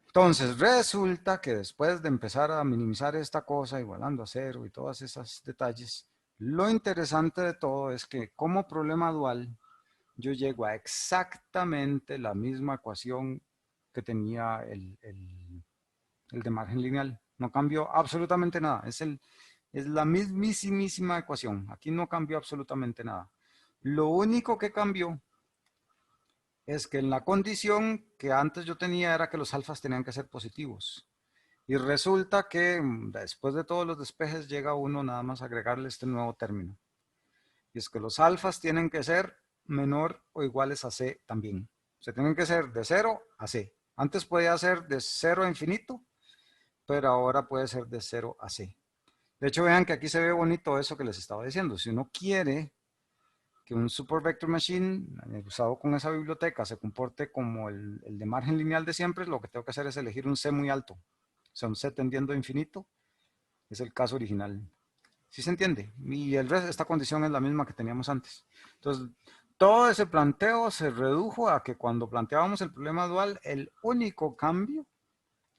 Entonces, resulta que después de empezar a minimizar esta cosa, igualando a 0 y todos esos detalles, lo interesante de todo es que como problema dual, yo llego a exactamente la misma ecuación que tenía el de margen lineal. No cambió absolutamente nada. Es la mismísima ecuación. Aquí no cambió absolutamente nada. Lo único que cambió es que en la condición que antes yo tenía era que los alfas tenían que ser positivos. Y resulta que después de todos los despejes llega uno nada más a agregarle este nuevo término. Y es que los alfas tienen que ser menor o iguales a C también. O sea, tienen que ser de 0 a C. Antes podía ser de 0 a infinito, pero ahora puede ser de 0 a C. De hecho, vean que aquí se ve bonito eso que les estaba diciendo. Si uno quiere que un Support Vector Machine usado con esa biblioteca se comporte como el de margen lineal de siempre, lo que tengo que hacer es elegir un C muy alto. O sea, un C tendiendo a infinito. Es el caso original. ¿Sí se entiende? Y el resto, esta condición es la misma que teníamos antes. Entonces, todo ese planteo se redujo a que cuando planteábamos el problema dual, el único cambio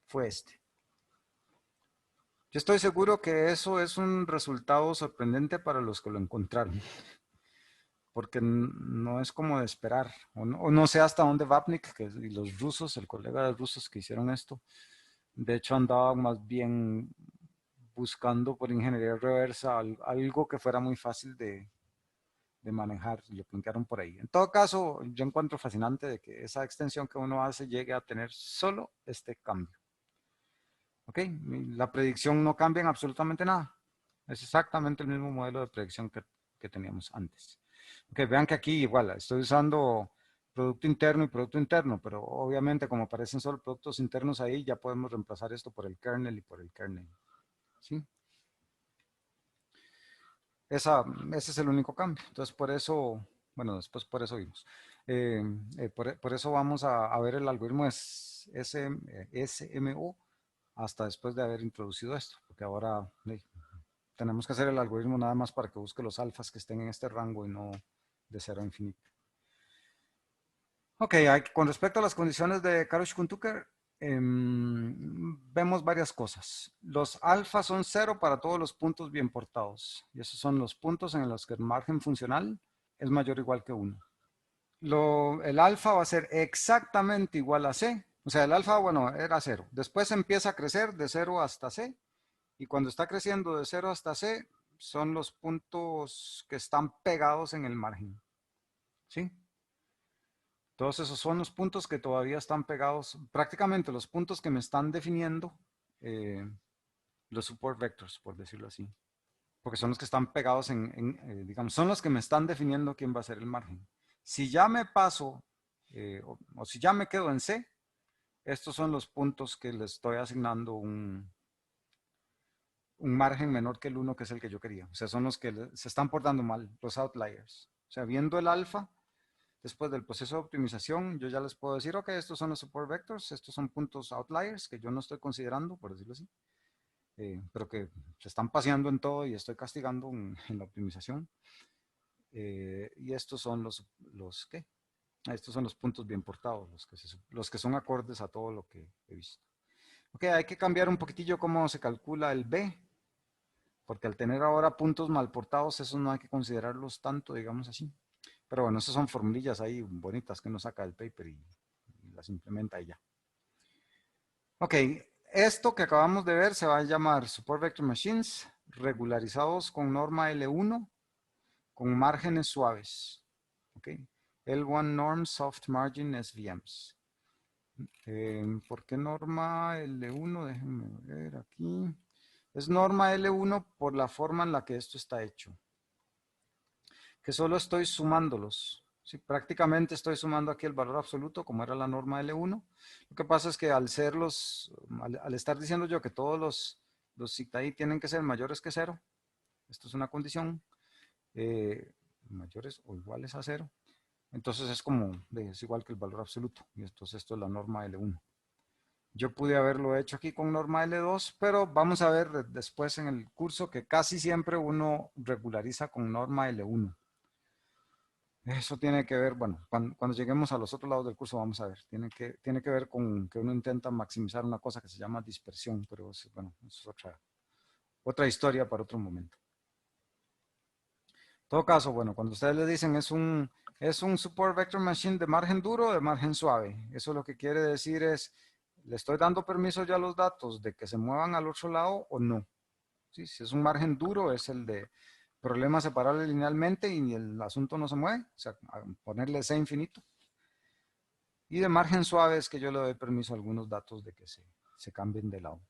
fue este. Yo estoy seguro que eso es un resultado sorprendente para los que lo encontraron, porque no es como de esperar, o no sé hasta dónde Vapnik y los rusos, el colega de los rusos que hicieron esto, de hecho andaba más bien buscando por ingeniería reversa algo que fuera muy fácil de manejar, y lo plantearon por ahí. En todo caso, yo encuentro fascinante de que esa extensión que uno hace llegue a tener solo este cambio. ¿Ok? La predicción no cambia en absolutamente nada. Es exactamente el mismo modelo de predicción que teníamos antes. Ok, vean que aquí igual estoy usando producto interno y producto interno, pero obviamente como aparecen solo productos internos ahí, ya podemos reemplazar esto por el kernel y por el kernel. ¿Sí? Ese es el único cambio. Entonces, por eso, bueno, después por eso vimos. Por eso vamos a ver el algoritmo SMO hasta después de haber introducido esto, porque ahora tenemos que hacer el algoritmo nada más para que busque los alfas que estén en este rango y no de 0 a infinito. Ok, con respecto a las condiciones de Karosh-Kuntuker, vemos varias cosas. Los alfas son 0 para todos los puntos bien portados. Y esos son los puntos en los que el margen funcional es mayor o igual que 1. El alfa va a ser exactamente igual a C. O sea, el alfa, bueno, era 0. Después empieza a crecer de 0 hasta C. Y cuando está creciendo de 0 hasta C, son los puntos que están pegados en el margen. ¿Sí? Todos esos son los puntos que todavía están pegados, prácticamente los puntos que me están definiendo los support vectors, por decirlo así. Porque son los que están pegados digamos, son los que me están definiendo quién va a ser el margen. Si ya me paso, o si ya me quedo en C, estos son los puntos que le estoy asignando un margen menor que el 1, que es el que yo quería. O sea, son los que se están portando mal, los outliers. O sea, viendo el alfa, después del proceso de optimización, yo ya les puedo decir, ok, estos son los support vectors, estos son puntos outliers que yo no estoy considerando, por decirlo así, pero que se están paseando en todo y estoy castigando en la optimización. Y estos son ¿qué? Estos son los puntos bien portados, los que son acordes a todo lo que he visto. Ok, hay que cambiar un poquitillo cómo se calcula el B, porque al tener ahora puntos mal portados, esos no hay que considerarlos tanto, digamos así. Pero bueno, esas son formulillas ahí bonitas que uno saca del paper y las implementa y ya. Ok, esto que acabamos de ver se va a llamar Support Vector Machines regularizados con norma L1 con márgenes suaves. Ok, L1 Norm Soft Margin SVMs. ¿Por qué norma L1? Déjenme ver aquí. Es norma L1 por la forma en la que esto está hecho. Que solo estoy sumándolos. Sí, prácticamente estoy sumando aquí el valor absoluto como era la norma L1. Lo que pasa es que al estar diciendo yo que todos los sigtaí tienen que ser mayores que 0, esto es una condición, mayores o iguales a 0, entonces es igual que el valor absoluto, y entonces esto es la norma L1. Yo pude haberlo hecho aquí con norma L2, pero vamos a ver después en el curso que casi siempre uno regulariza con norma L1. Eso tiene que ver, bueno, cuando lleguemos a los otros lados del curso vamos a ver, tiene que ver con que uno intenta maximizar una cosa que se llama dispersión, pero bueno, eso es otra historia para otro momento. En todo caso, bueno, cuando ustedes le dicen es un support vector machine de margen duro o de margen suave, eso lo que quiere decir es, ¿le estoy dando permiso ya a los datos de que se muevan al otro lado o no? ¿Sí? Si es un margen duro es el de problema separable linealmente y el asunto no se mueve, o sea, ponerle C infinito. Y de margen suave es que yo le doy permiso a algunos datos de que se cambien de lado.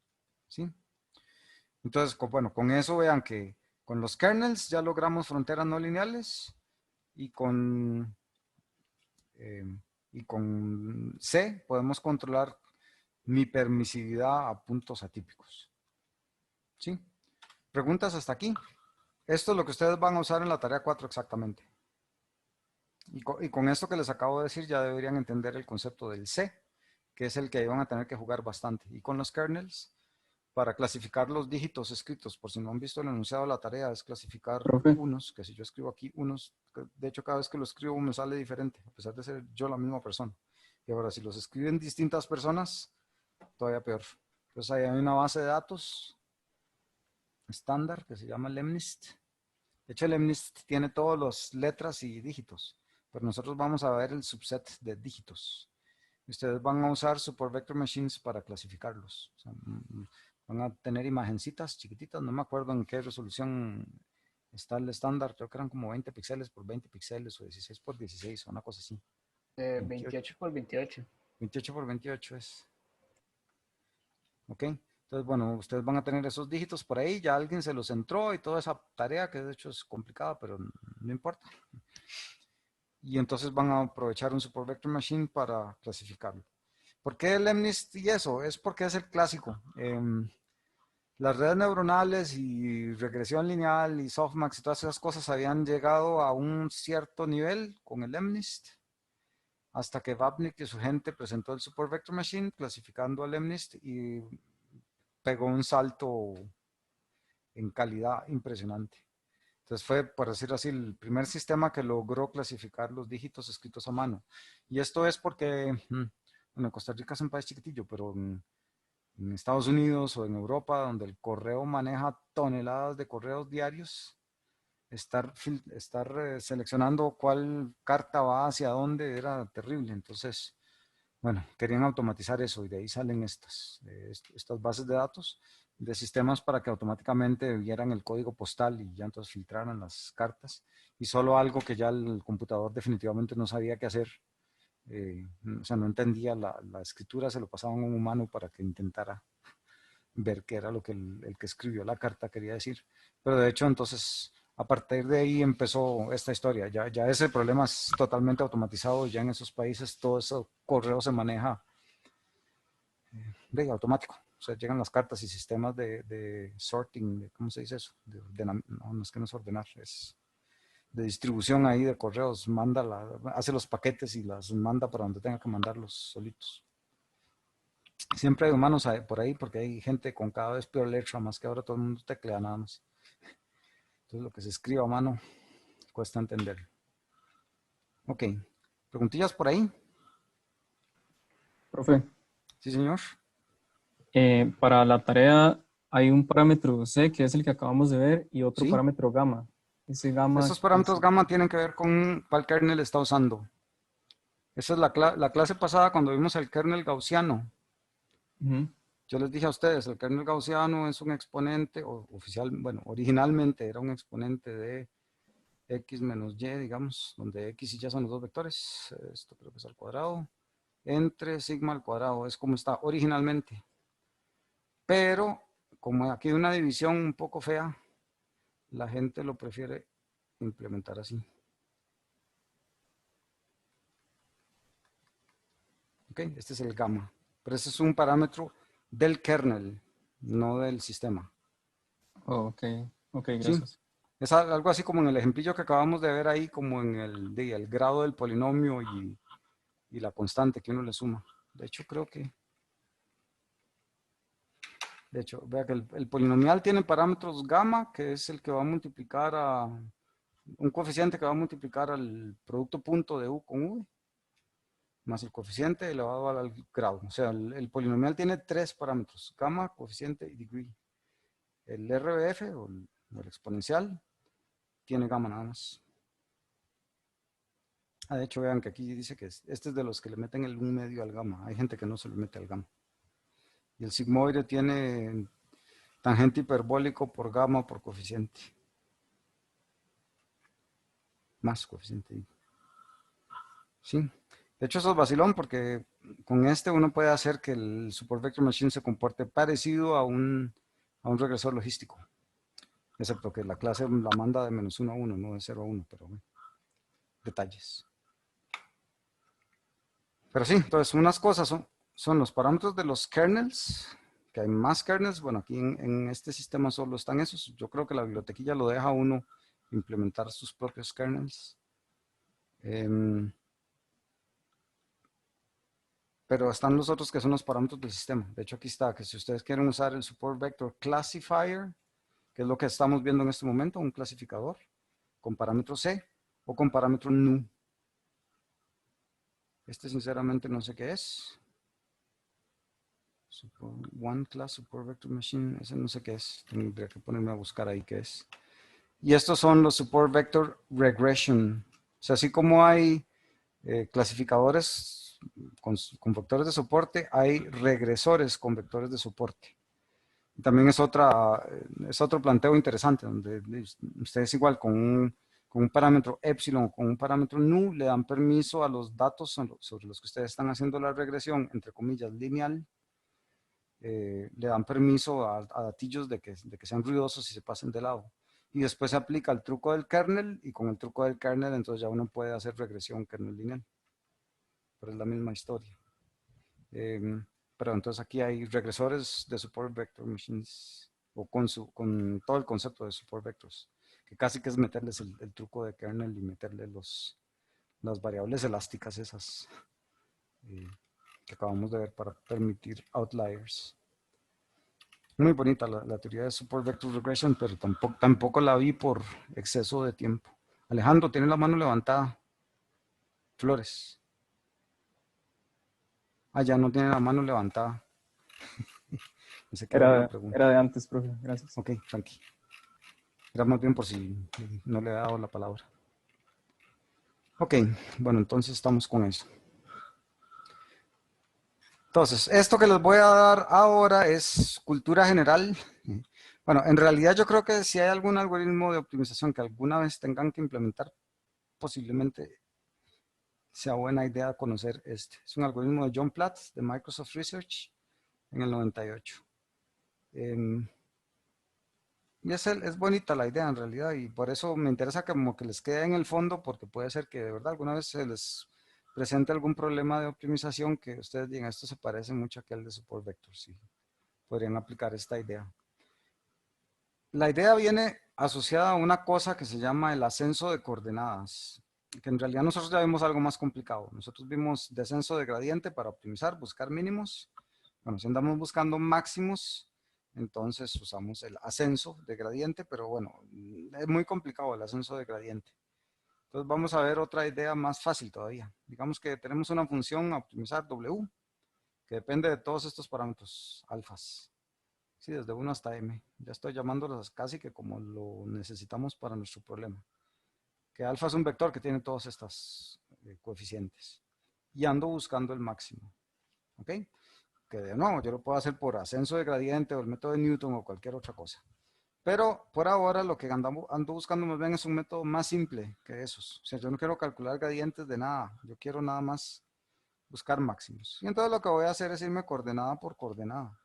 ¿Sí? Entonces, bueno, con eso vean que con los kernels ya logramos fronteras no lineales y con C podemos controlar mi permisividad a puntos atípicos. ¿Sí? ¿Preguntas hasta aquí? Esto es lo que ustedes van a usar en la tarea 4 exactamente. Y con esto que les acabo de decir ya deberían entender el concepto del C, que es el que van a tener que jugar bastante. Y con los kernels, para clasificar los dígitos escritos, por si no han visto el enunciado de la tarea, es clasificar Profe. unos, que si yo escribo aquí unos, de hecho cada vez que lo escribo me sale diferente, a pesar de ser yo la misma persona. Y ahora si los escriben distintas personas, todavía peor. Entonces ahí hay una base de datos estándar que se llama Lemnist. De hecho, el Lemnist tiene todas las letras y dígitos, pero nosotros vamos a ver el subset de dígitos. Ustedes van a usar Support Vector Machines para clasificarlos. O sea, van a tener imagencitas chiquititas, no me acuerdo en qué resolución está el estándar, creo que eran como 20 píxeles por 20 píxeles o 16 por 16 o una cosa así. 28 por 28. 28 por 28 es. ¿Ok? Entonces, bueno, ustedes van a tener esos dígitos por ahí, ya alguien se los entró y toda esa tarea que de hecho es complicada, pero no importa. Y entonces van a aprovechar un Support Vector Machine para clasificarlo. ¿Por qué el MNIST y eso? Es porque es el clásico. Las redes neuronales y regresión lineal y softmax y todas esas cosas habían llegado a un cierto nivel con el MNIST hasta que Vapnik y su gente presentó el Support Vector Machine clasificando al MNIST y pegó un salto en calidad impresionante. Entonces fue, por decirlo así, el primer sistema que logró clasificar los dígitos escritos a mano. Y esto es porque, bueno, Costa Rica es un país chiquitillo, pero en Estados Unidos o en Europa, donde el correo maneja toneladas de correos diarios, estar seleccionando cuál carta va hacia dónde era terrible. Entonces, bueno, querían automatizar eso y de ahí salen estas bases de datos de sistemas para que automáticamente vieran el código postal y ya entonces filtraran las cartas y solo algo que ya el computador definitivamente no sabía qué hacer. O sea, no entendía la escritura, se lo pasaban a un humano para que intentara ver qué era lo que el que escribió la carta quería decir. Pero de hecho, entonces, a partir de ahí empezó esta historia. Ya ese problema es totalmente automatizado. Ya en esos países todo ese correo se maneja de automático. O sea, llegan las cartas y sistemas de sorting, ¿cómo se dice eso? No es que no es ordenar, es de distribución ahí de correos. Hace los paquetes y las manda para donde tenga que mandarlos solitos. Siempre hay humanos por ahí porque hay gente con cada vez peor letra, más que ahora todo el mundo teclea nada más. Entonces lo que se escribe a mano cuesta entender. Ok, preguntillas por ahí. Profe, Sí, señor. para la tarea hay un parámetro C, que es el que acabamos de ver, y otro Sí. parámetro gamma. Ese gamma... Estos parámetros gamma tienen que ver con cuál kernel está usando. Esa es la clase pasada cuando vimos el kernel gaussiano. Yo les dije a ustedes, el kernel gaussiano es un exponente, bueno, originalmente era un exponente de x menos y, digamos, donde x y y son los dos vectores. Esto creo que es al cuadrado. Entre sigma al cuadrado, es como está originalmente. Pero, como aquí hay una división un poco fea, la gente lo prefiere implementar así. Ok, este es el gamma. Pero ese es un parámetro del kernel, no del sistema. Oh, ok, ¿Sí? gracias. Es algo así como en el ejemplillo que acabamos de ver ahí, como en el grado del polinomio y la constante que uno le suma. De hecho, vea que el polinomial tiene parámetros gamma, que es el que va a multiplicar un coeficiente que va a multiplicar al producto punto de u con v, más el coeficiente elevado al grado. O sea, el polinomial tiene tres parámetros: gamma, coeficiente y degree. El RBF o el exponencial tiene gamma nada más. De hecho, vean que aquí dice que este es de los que le meten el 1/2 al gamma. Hay gente que no se le mete al gamma. Y el sigmoide tiene tangente hiperbólico por gamma por coeficiente. Más coeficiente. ¿Sí? De hecho, eso es vacilón porque con este uno puede hacer que el Support Vector Machine se comporte parecido a un regresor logístico. Excepto que la clase la manda de -1 a 1, no de 0 a 1, pero bueno, detalles. Pero sí, entonces unas cosas son los parámetros de los kernels, que hay más kernels. Bueno, aquí en este sistema solo están esos. Yo creo que la bibliotequilla lo deja a uno implementar sus propios kernels. Pero están los otros que son los parámetros del sistema. De hecho, aquí está, que si ustedes quieren usar el Support Vector Classifier, que es lo que estamos viendo en este momento, un clasificador, con parámetro C o con parámetro NU. Este sinceramente no sé qué es. One Class Support Vector Machine, ese no sé qué es. Tendría que ponerme a buscar ahí qué es. Y estos son los Support Vector Regression. O sea, así como hay clasificadores con vectores de soporte, hay regresores con vectores de soporte. Y también es otro planteo interesante, donde ustedes igual con un parámetro epsilon o con un parámetro nu le dan permiso a los datos sobre los que ustedes están haciendo la regresión, entre comillas, lineal. Le dan permiso a datillos de que sean ruidosos y se pasen de lado. Y después se aplica el truco del kernel, y con el truco del kernel entonces ya uno puede hacer regresión kernel lineal. Pero es la misma historia. Pero entonces aquí hay regresores de Support Vector Machines, o con todo el concepto de Support Vectors, que casi que es meterles el truco de kernel y meterle las variables elásticas esas que acabamos de ver para permitir outliers. Muy bonita la teoría de Support Vector Regression, pero tampoco la vi por exceso de tiempo. Alejandro, tiene la mano levantada. Flores. Ah, ya no tiene la mano levantada. Pensé que era una pregunta. Era de antes, profe. Gracias. Ok, tranqui. Era más bien por si no le he dado la palabra. Ok, bueno, entonces estamos con eso. Entonces, esto que les voy a dar ahora es cultura general. Bueno, en realidad yo creo que si hay algún algoritmo de optimización que alguna vez tengan que implementar, posiblemente sea buena idea conocer este. Es un algoritmo de John Platt de Microsoft Research en el 98. Y es bonita la idea en realidad, y por eso me interesa como que les quede en el fondo, porque puede ser que de verdad alguna vez se les presente algún problema de optimización que ustedes digan, esto se parece mucho a aquel de Support Vector, sí, podrían aplicar esta idea. La idea viene asociada a una cosa que se llama el ascenso de coordenadas, que en realidad nosotros ya vimos algo más complicado. Nosotros vimos descenso de gradiente para optimizar, buscar mínimos. Bueno, si andamos buscando máximos, entonces usamos el ascenso de gradiente, pero bueno, es muy complicado el ascenso de gradiente. Entonces vamos a ver otra idea más fácil todavía. Digamos que tenemos una función a optimizar W, que depende de todos estos parámetros alfas. Sí, desde 1 hasta m. Ya estoy llamándolos casi que como lo necesitamos para nuestro problema. Que alfa es un vector que tiene todos estos coeficientes. Y ando buscando el máximo. ¿Ok? Que de nuevo yo lo puedo hacer por ascenso de gradiente o el método de Newton o cualquier otra cosa. Pero por ahora lo que ando buscando más bien es un método más simple que esos. O sea, yo no quiero calcular gradientes de nada. Yo quiero nada más buscar máximos. Y entonces lo que voy a hacer es irme coordenada por coordenada.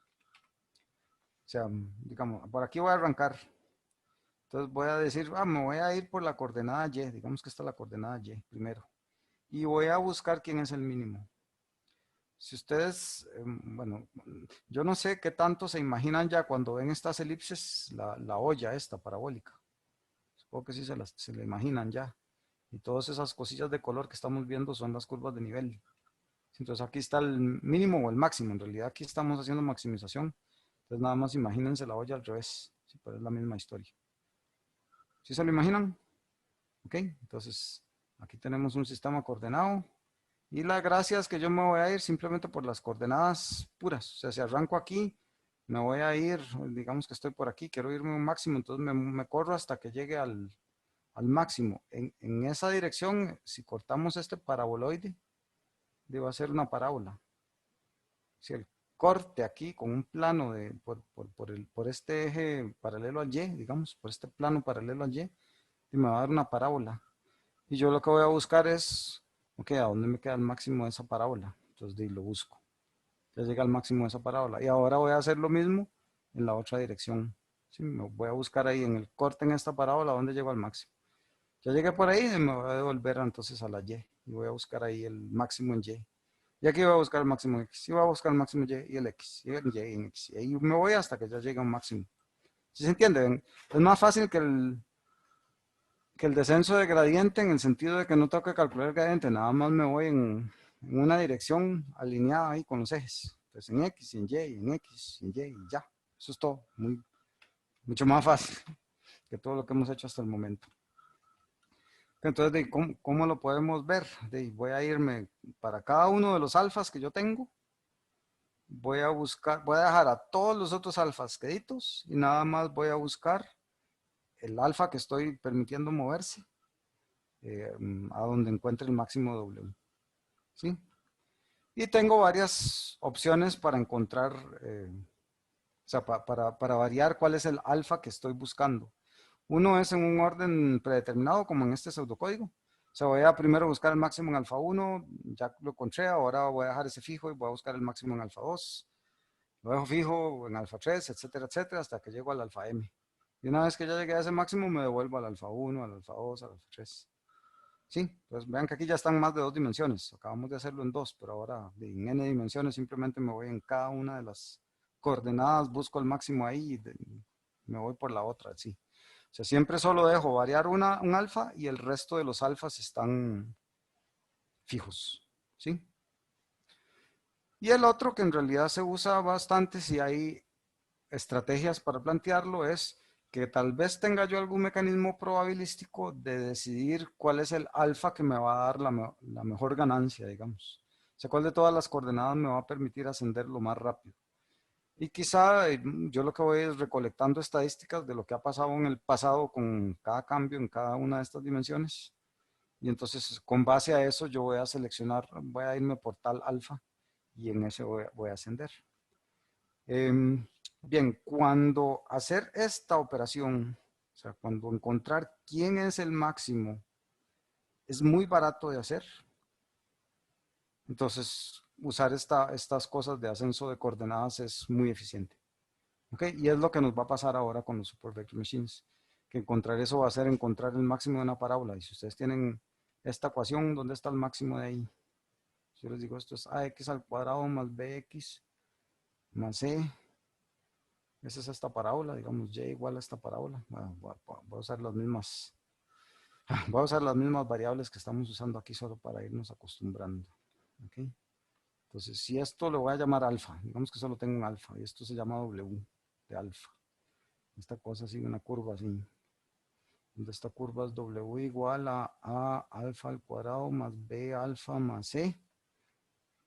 O sea, digamos, por aquí voy a arrancar. Entonces voy a decir, me voy a ir por la coordenada Y. Digamos que esta es la coordenada Y primero. Y voy a buscar quién es el mínimo. Si ustedes, bueno, yo no sé qué tanto se imaginan ya cuando ven estas elipses, la olla esta parabólica. Supongo que sí se la imaginan ya. Y todas esas cosillas de color que estamos viendo son las curvas de nivel. Entonces aquí está el mínimo o el máximo. En realidad aquí estamos haciendo maximización. Entonces nada más imagínense la olla al revés. Sí, pero es la misma historia. ¿Sí se lo imaginan? Ok, entonces aquí tenemos un sistema coordenado. Y la gracia es que yo me voy a ir simplemente por las coordenadas puras. O sea, si arranco aquí, me voy a ir, digamos que estoy por aquí, quiero irme a un máximo, entonces me corro hasta que llegue al máximo. En esa dirección, si cortamos este paraboloide, va a ser una parábola. Si el corte aquí con un plano por este eje paralelo al Y, digamos, por este plano paralelo al Y, me va a dar una parábola. Y yo lo que voy a buscar es Ok, ¿a dónde me queda el máximo de esa parábola? Entonces de ahí lo busco. Ya llega al máximo de esa parábola. Y ahora voy a hacer lo mismo en la otra dirección. Sí, me voy a buscar ahí en el corte en esta parábola donde llego al máximo. Ya llegué por ahí y me voy a devolver entonces a la Y. Y voy a buscar ahí el máximo en Y. Y aquí voy a buscar el máximo en X. Y voy a buscar el máximo en Y y el X. Y el Y en X. Y ahí me voy hasta que ya llegue a un máximo. ¿Sí se entiende? ¿Ven? Es más fácil que el descenso de gradiente en el sentido de que no tengo que calcular el gradiente. Nada más me voy en una dirección alineada ahí con los ejes. Entonces en X, en Y, en X, en Y y ya. Eso es todo. Mucho más fácil que todo lo que hemos hecho hasta el momento. Entonces, ¿cómo lo podemos ver? Voy a irme para cada uno de los alfas que yo tengo. Voy a buscar, voy a dejar a todos los otros alfas queditos y nada más voy a buscar el alfa que estoy permitiendo moverse a donde encuentre el máximo W. ¿Sí? Y tengo varias opciones para encontrar, o sea, para variar cuál es el alfa que estoy buscando. Uno es en un orden predeterminado, como en este pseudocódigo. O sea, voy a primero buscar el máximo en alfa 1, ya lo encontré, ahora voy a dejar ese fijo y voy a buscar el máximo en alfa 2. Lo dejo fijo en alfa 3, etcétera, etcétera, hasta que llego al alfa m. Y una vez que ya llegué a ese máximo, me devuelvo al alfa 1, al alfa 2, al alfa 3. Sí, pues vean que aquí ya están más de 2 dimensiones. Acabamos de hacerlo en 2, pero ahora en n dimensiones simplemente me voy en cada una de las coordenadas, busco el máximo ahí y me voy por la otra, sí. O sea, siempre solo dejo variar un alfa y el resto de los alfas están fijos, ¿sí? Y el otro que en realidad se usa bastante si hay estrategias para plantearlo es que tal vez tenga yo algún mecanismo probabilístico de decidir cuál es el alfa que me va a dar la mejor ganancia, digamos. O sea, cuál de todas las coordenadas me va a permitir ascender lo más rápido. Y quizá yo lo que voy es recolectando estadísticas de lo que ha pasado en el pasado con cada cambio en cada una de estas dimensiones. Y entonces con base a eso yo voy a seleccionar, voy a irme por tal alfa y en ese voy a ascender. Bien, cuando hacer esta operación, o sea, cuando encontrar quién es el máximo, es muy barato de hacer. Entonces, usar estas cosas de ascenso de coordenadas es muy eficiente. ¿Ok? Y es lo que nos va a pasar ahora con los Super Vector Machines. Que encontrar eso va a ser encontrar el máximo de una parábola. Y si ustedes tienen esta ecuación, ¿dónde está el máximo de ahí? Yo les digo, esto es ax al cuadrado más bx más c. Esa es esta parábola, digamos, y igual a esta parábola. Bueno, voy a usar las mismas. Voy a usar las mismas variables que estamos usando aquí solo para irnos acostumbrando. ¿Okay? Entonces, si esto lo voy a llamar alfa, digamos que solo tengo un alfa, y esto se llama W de alfa. Esta cosa sigue una curva así. Donde esta curva es W igual a alfa al cuadrado más B alfa más C.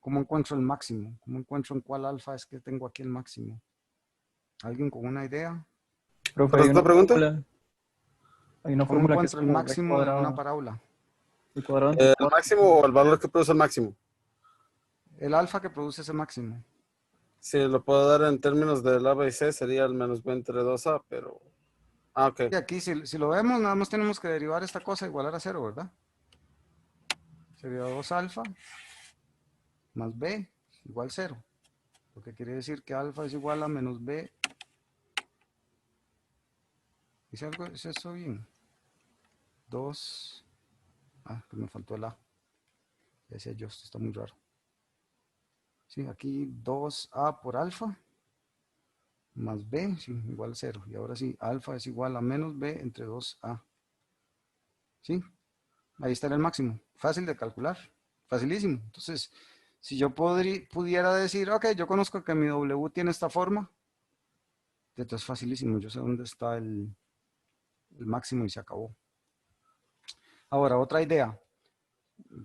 ¿Cómo encuentro el máximo? ¿Cómo encuentro en cuál alfa es que tengo aquí el máximo? ¿Alguien con una idea? Profe, ¿Para esta pregunta? hay una ¿Cómo fórmula que es encuentro el como b máximo de una cuadrado, parábola? b cuadrado entre ¿El 4. máximo o el valor que produce el máximo? El alfa que produce ese máximo. Si lo puedo dar en términos del A, B y C, sería el menos B entre 2A, pero... Ah, ok. Y aquí, si lo vemos, nada más tenemos que derivar esta cosa igualar a 0, ¿verdad? Sería 2 alfa más B igual 0. Lo que quiere decir que alfa es igual a menos B. ¿Dice algo? ¿Es eso bien? 2. Ah, que me faltó el A. Ya decía yo, esto está muy raro. Sí, aquí 2A por alfa más B, sí, igual a 0. Y ahora sí, alfa es igual a menos B entre 2A. ¿Sí? Ahí está el máximo. Fácil de calcular. Facilísimo. Entonces, si yo pudiera decir, ok, yo conozco que mi W tiene esta forma, entonces facilísimo. Yo sé dónde está el máximo y se acabó. Ahora, otra idea.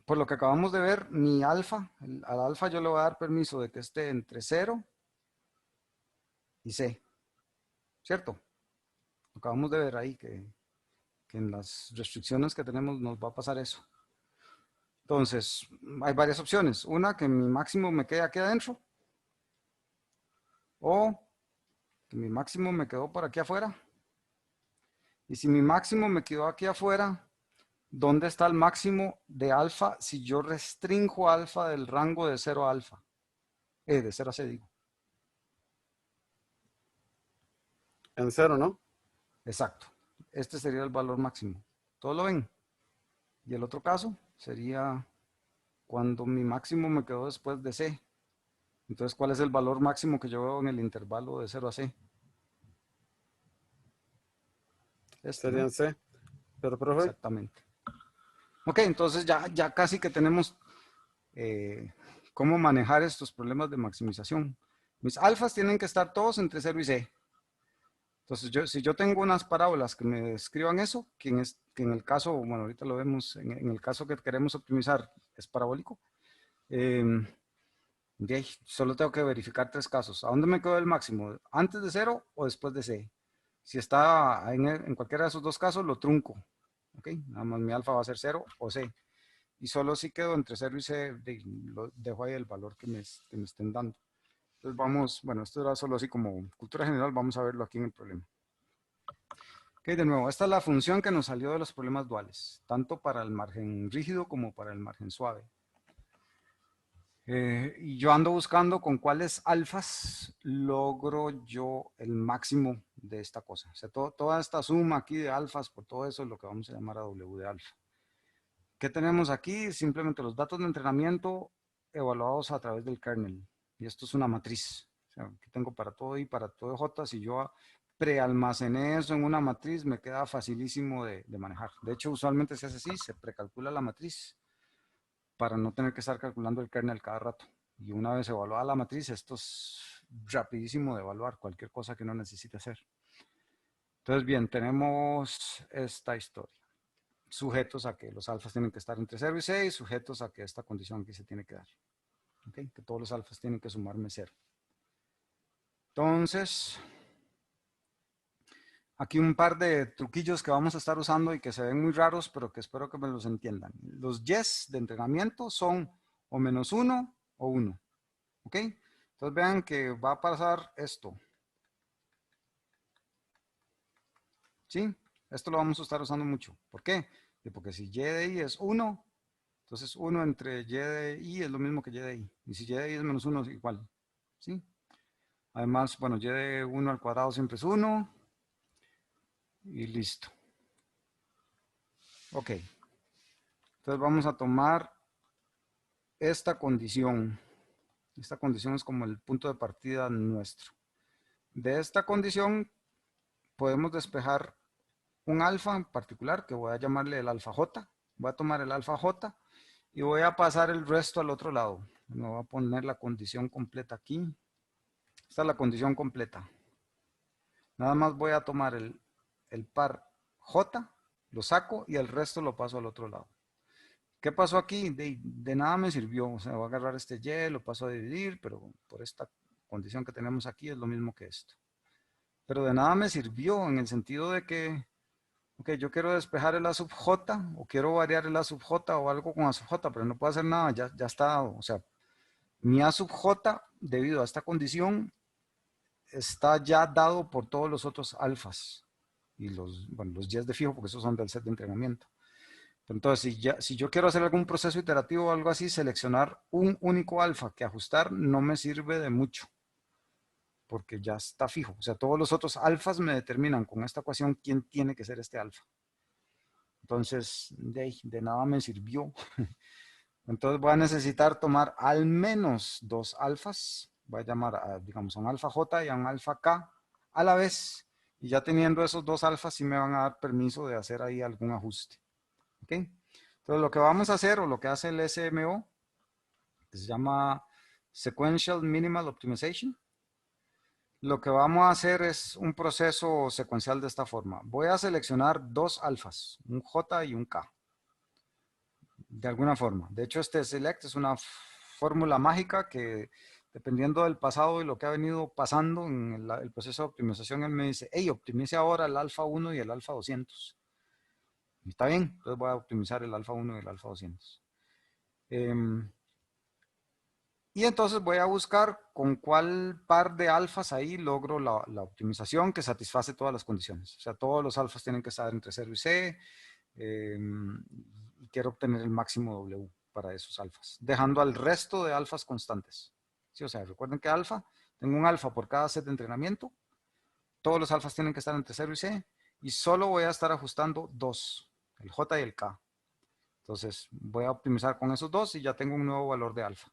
Por lo que acabamos de ver, mi alfa, al alfa yo le voy a dar permiso de que esté entre 0 y C. ¿Cierto? Acabamos de ver ahí que en las restricciones que tenemos nos va a pasar eso. Entonces, hay varias opciones. Una, que mi máximo me quede aquí adentro. O que mi máximo me quedó por aquí afuera. Y si mi máximo me quedó aquí afuera, ¿dónde está el máximo de alfa si yo restringo alfa del rango de 0 a alfa? De 0 a C, digo. En 0, ¿no? Exacto. Este sería el valor máximo. ¿Todos lo ven? Y el otro caso sería cuando mi máximo me quedó después de C. Entonces, ¿cuál es el valor máximo que yo veo en el intervalo de 0 a C? Sería en C. Pero, profe. Exactamente. Ok, entonces ya casi que tenemos cómo manejar estos problemas de maximización. Mis alfas tienen que estar todos entre 0 y C. Entonces, si yo tengo unas parábolas que me describan eso, que en el caso, bueno, ahorita lo vemos, en el caso que queremos optimizar es parabólico, solo tengo que verificar 3 casos. ¿A dónde me quedó el máximo? ¿Antes de 0 o después de C? Si está en cualquiera de esos 2 casos, lo trunco. ¿Ok? Nada más mi alfa va a ser 0 o C. Y solo si quedo entre 0 y C, dejo ahí el valor que me estén dando. Entonces vamos, bueno, esto era solo así como cultura general, vamos a verlo aquí en el problema. Ok, de nuevo, esta es la función que nos salió de los problemas duales, tanto para el margen rígido como para el margen suave. Y yo ando buscando con cuáles alfas logro yo el máximo de esta cosa. O sea, toda esta suma aquí de alfas, por todo eso es lo que vamos a llamar a W de alfa. ¿Qué tenemos aquí? Simplemente los datos de entrenamiento evaluados a través del kernel. Y esto es una matriz. O sea, aquí tengo para todo y para todo J. Si yo prealmacené eso en una matriz, me queda facilísimo de manejar. De hecho, usualmente se hace así, se precalcula la matriz para no tener que estar calculando el kernel cada rato. Y una vez evaluada la matriz, esto es rapidísimo de evaluar cualquier cosa que uno necesite hacer. Entonces, bien, tenemos esta historia. Sujetos a que los alfas tienen que estar entre 0 y 6, sujetos a que esta condición aquí se tiene que dar. ¿Okay? Que todos los alfas tienen que sumarme 0. Entonces, aquí un par de truquillos que vamos a estar usando y que se ven muy raros, pero que espero que me los entiendan. Los yes de entrenamiento son o -1 o 1. ¿Ok? Entonces vean que va a pasar esto. ¿Sí? Esto lo vamos a estar usando mucho. ¿Por qué? Porque si y de i es 1, entonces 1 entre y de i es lo mismo que y de i. Y si y de i es -1 es igual. ¿Sí? Además, bueno, y de 1 al cuadrado siempre es 1. Y listo. Ok. Entonces vamos a tomar esta condición. Esta condición es como el punto de partida nuestro. De esta condición podemos despejar un alfa en particular, que voy a llamarle el alfa j. Voy a tomar el alfa j y voy a pasar el resto al otro lado. Me voy a poner la condición completa aquí. Esta es la condición completa. Nada más voy a tomar el par j, lo saco y el resto lo paso al otro lado. ¿Qué pasó aquí? De nada me sirvió. O sea, voy a agarrar este y, lo paso a dividir, pero por esta condición que tenemos aquí es lo mismo que esto. Pero de nada me sirvió en el sentido de que, ok, yo quiero despejar el a sub j o quiero variar el a sub j o algo con a sub j, pero no puedo hacer nada, ya está dado. O sea, mi a sub j, debido a esta condición, está ya dado por todos los otros alfas. Y los y de fijo, porque esos son del set de entrenamiento. Entonces, si yo quiero hacer algún proceso iterativo o algo así, seleccionar un único alfa que ajustar no me sirve de mucho, porque ya está fijo. O sea, todos los otros alfas me determinan con esta ecuación quién tiene que ser este alfa. Entonces, de nada me sirvió. Entonces voy a necesitar tomar al menos 2 alfas. Voy a llamar, digamos, a un alfa j y a un alfa k a la vez. Y ya teniendo esos 2 alfas, sí me van a dar permiso de hacer ahí algún ajuste. ¿Ok? Entonces lo que vamos a hacer, o lo que hace el SMO, que se llama Sequential Minimal Optimization, lo que vamos a hacer es un proceso secuencial de esta forma. Voy a seleccionar 2 alfas, un J y un K, de alguna forma. De hecho, este select es una fórmula mágica que, dependiendo del pasado y lo que ha venido pasando en el proceso de optimización, él me dice, hey, optimice ahora el alfa 1 y el alfa 200. Está bien, entonces voy a optimizar el alfa 1 y el alfa 200. Y entonces voy a buscar con cuál par de alfas ahí logro la optimización que satisface todas las condiciones. O sea, todos los alfas tienen que estar entre 0 y C, y quiero obtener el máximo W para esos alfas, dejando al resto de alfas constantes. ¿Sí? O sea, recuerden que alfa, tengo un alfa por cada set de entrenamiento, todos los alfas tienen que estar entre 0 y C, y solo voy a estar ajustando dos, el J y el K. Entonces voy a optimizar con esos dos y ya tengo un nuevo valor de alfa.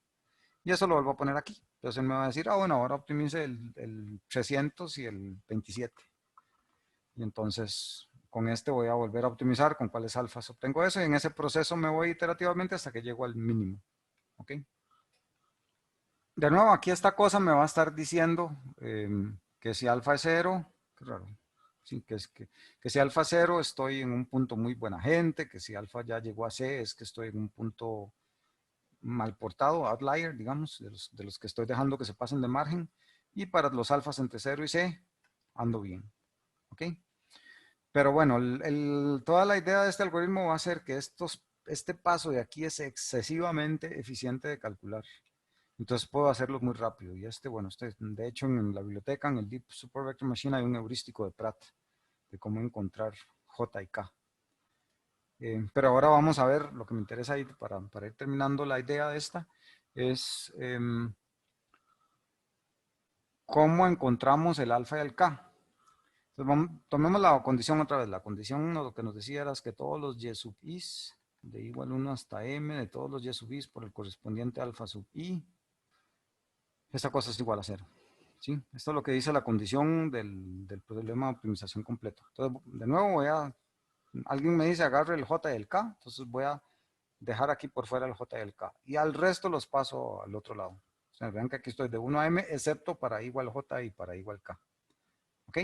Y eso lo vuelvo a poner aquí. Entonces él me va a decir, bueno, ahora optimice el 300 y el 27. Y entonces con este voy a volver a optimizar con cuáles alfas obtengo eso. Y en ese proceso me voy iterativamente hasta que llego al mínimo. ¿Ok? De nuevo, aquí esta cosa me va a estar diciendo que si alfa es 0, qué raro. Sí, que si alfa es 0 estoy en un punto muy buena gente, que si alfa ya llegó a C es que estoy en un punto mal portado, outlier, digamos, de los que estoy dejando que se pasen de margen, y para los alfas entre 0 y C, ando bien, ¿ok? Pero bueno, toda la idea de este algoritmo va a ser que este paso de aquí es excesivamente eficiente de calcular, entonces puedo hacerlo muy rápido, y bueno, de hecho en la biblioteca, en el Deep Super Vector Machine hay un heurístico de Pratt, de cómo encontrar J y K. Pero ahora vamos a ver, lo que me interesa ahí para ir terminando la idea de esta, es cómo encontramos el alfa y el K. Entonces tomemos la condición otra vez. La condición lo que nos decía era que todos los y sub i's, de igual 1 hasta m, de todos los y sub i's por el correspondiente alfa sub i, esta cosa es igual a 0. ¿Sí? Esto es lo que dice la condición del problema de optimización completo. Entonces, de nuevo alguien me dice agarre el J y el K, entonces voy a dejar aquí por fuera el J y el K. Y al resto los paso al otro lado. O sea, vean que aquí estoy de 1 a M, excepto para igual J y para igual K. ¿Ok?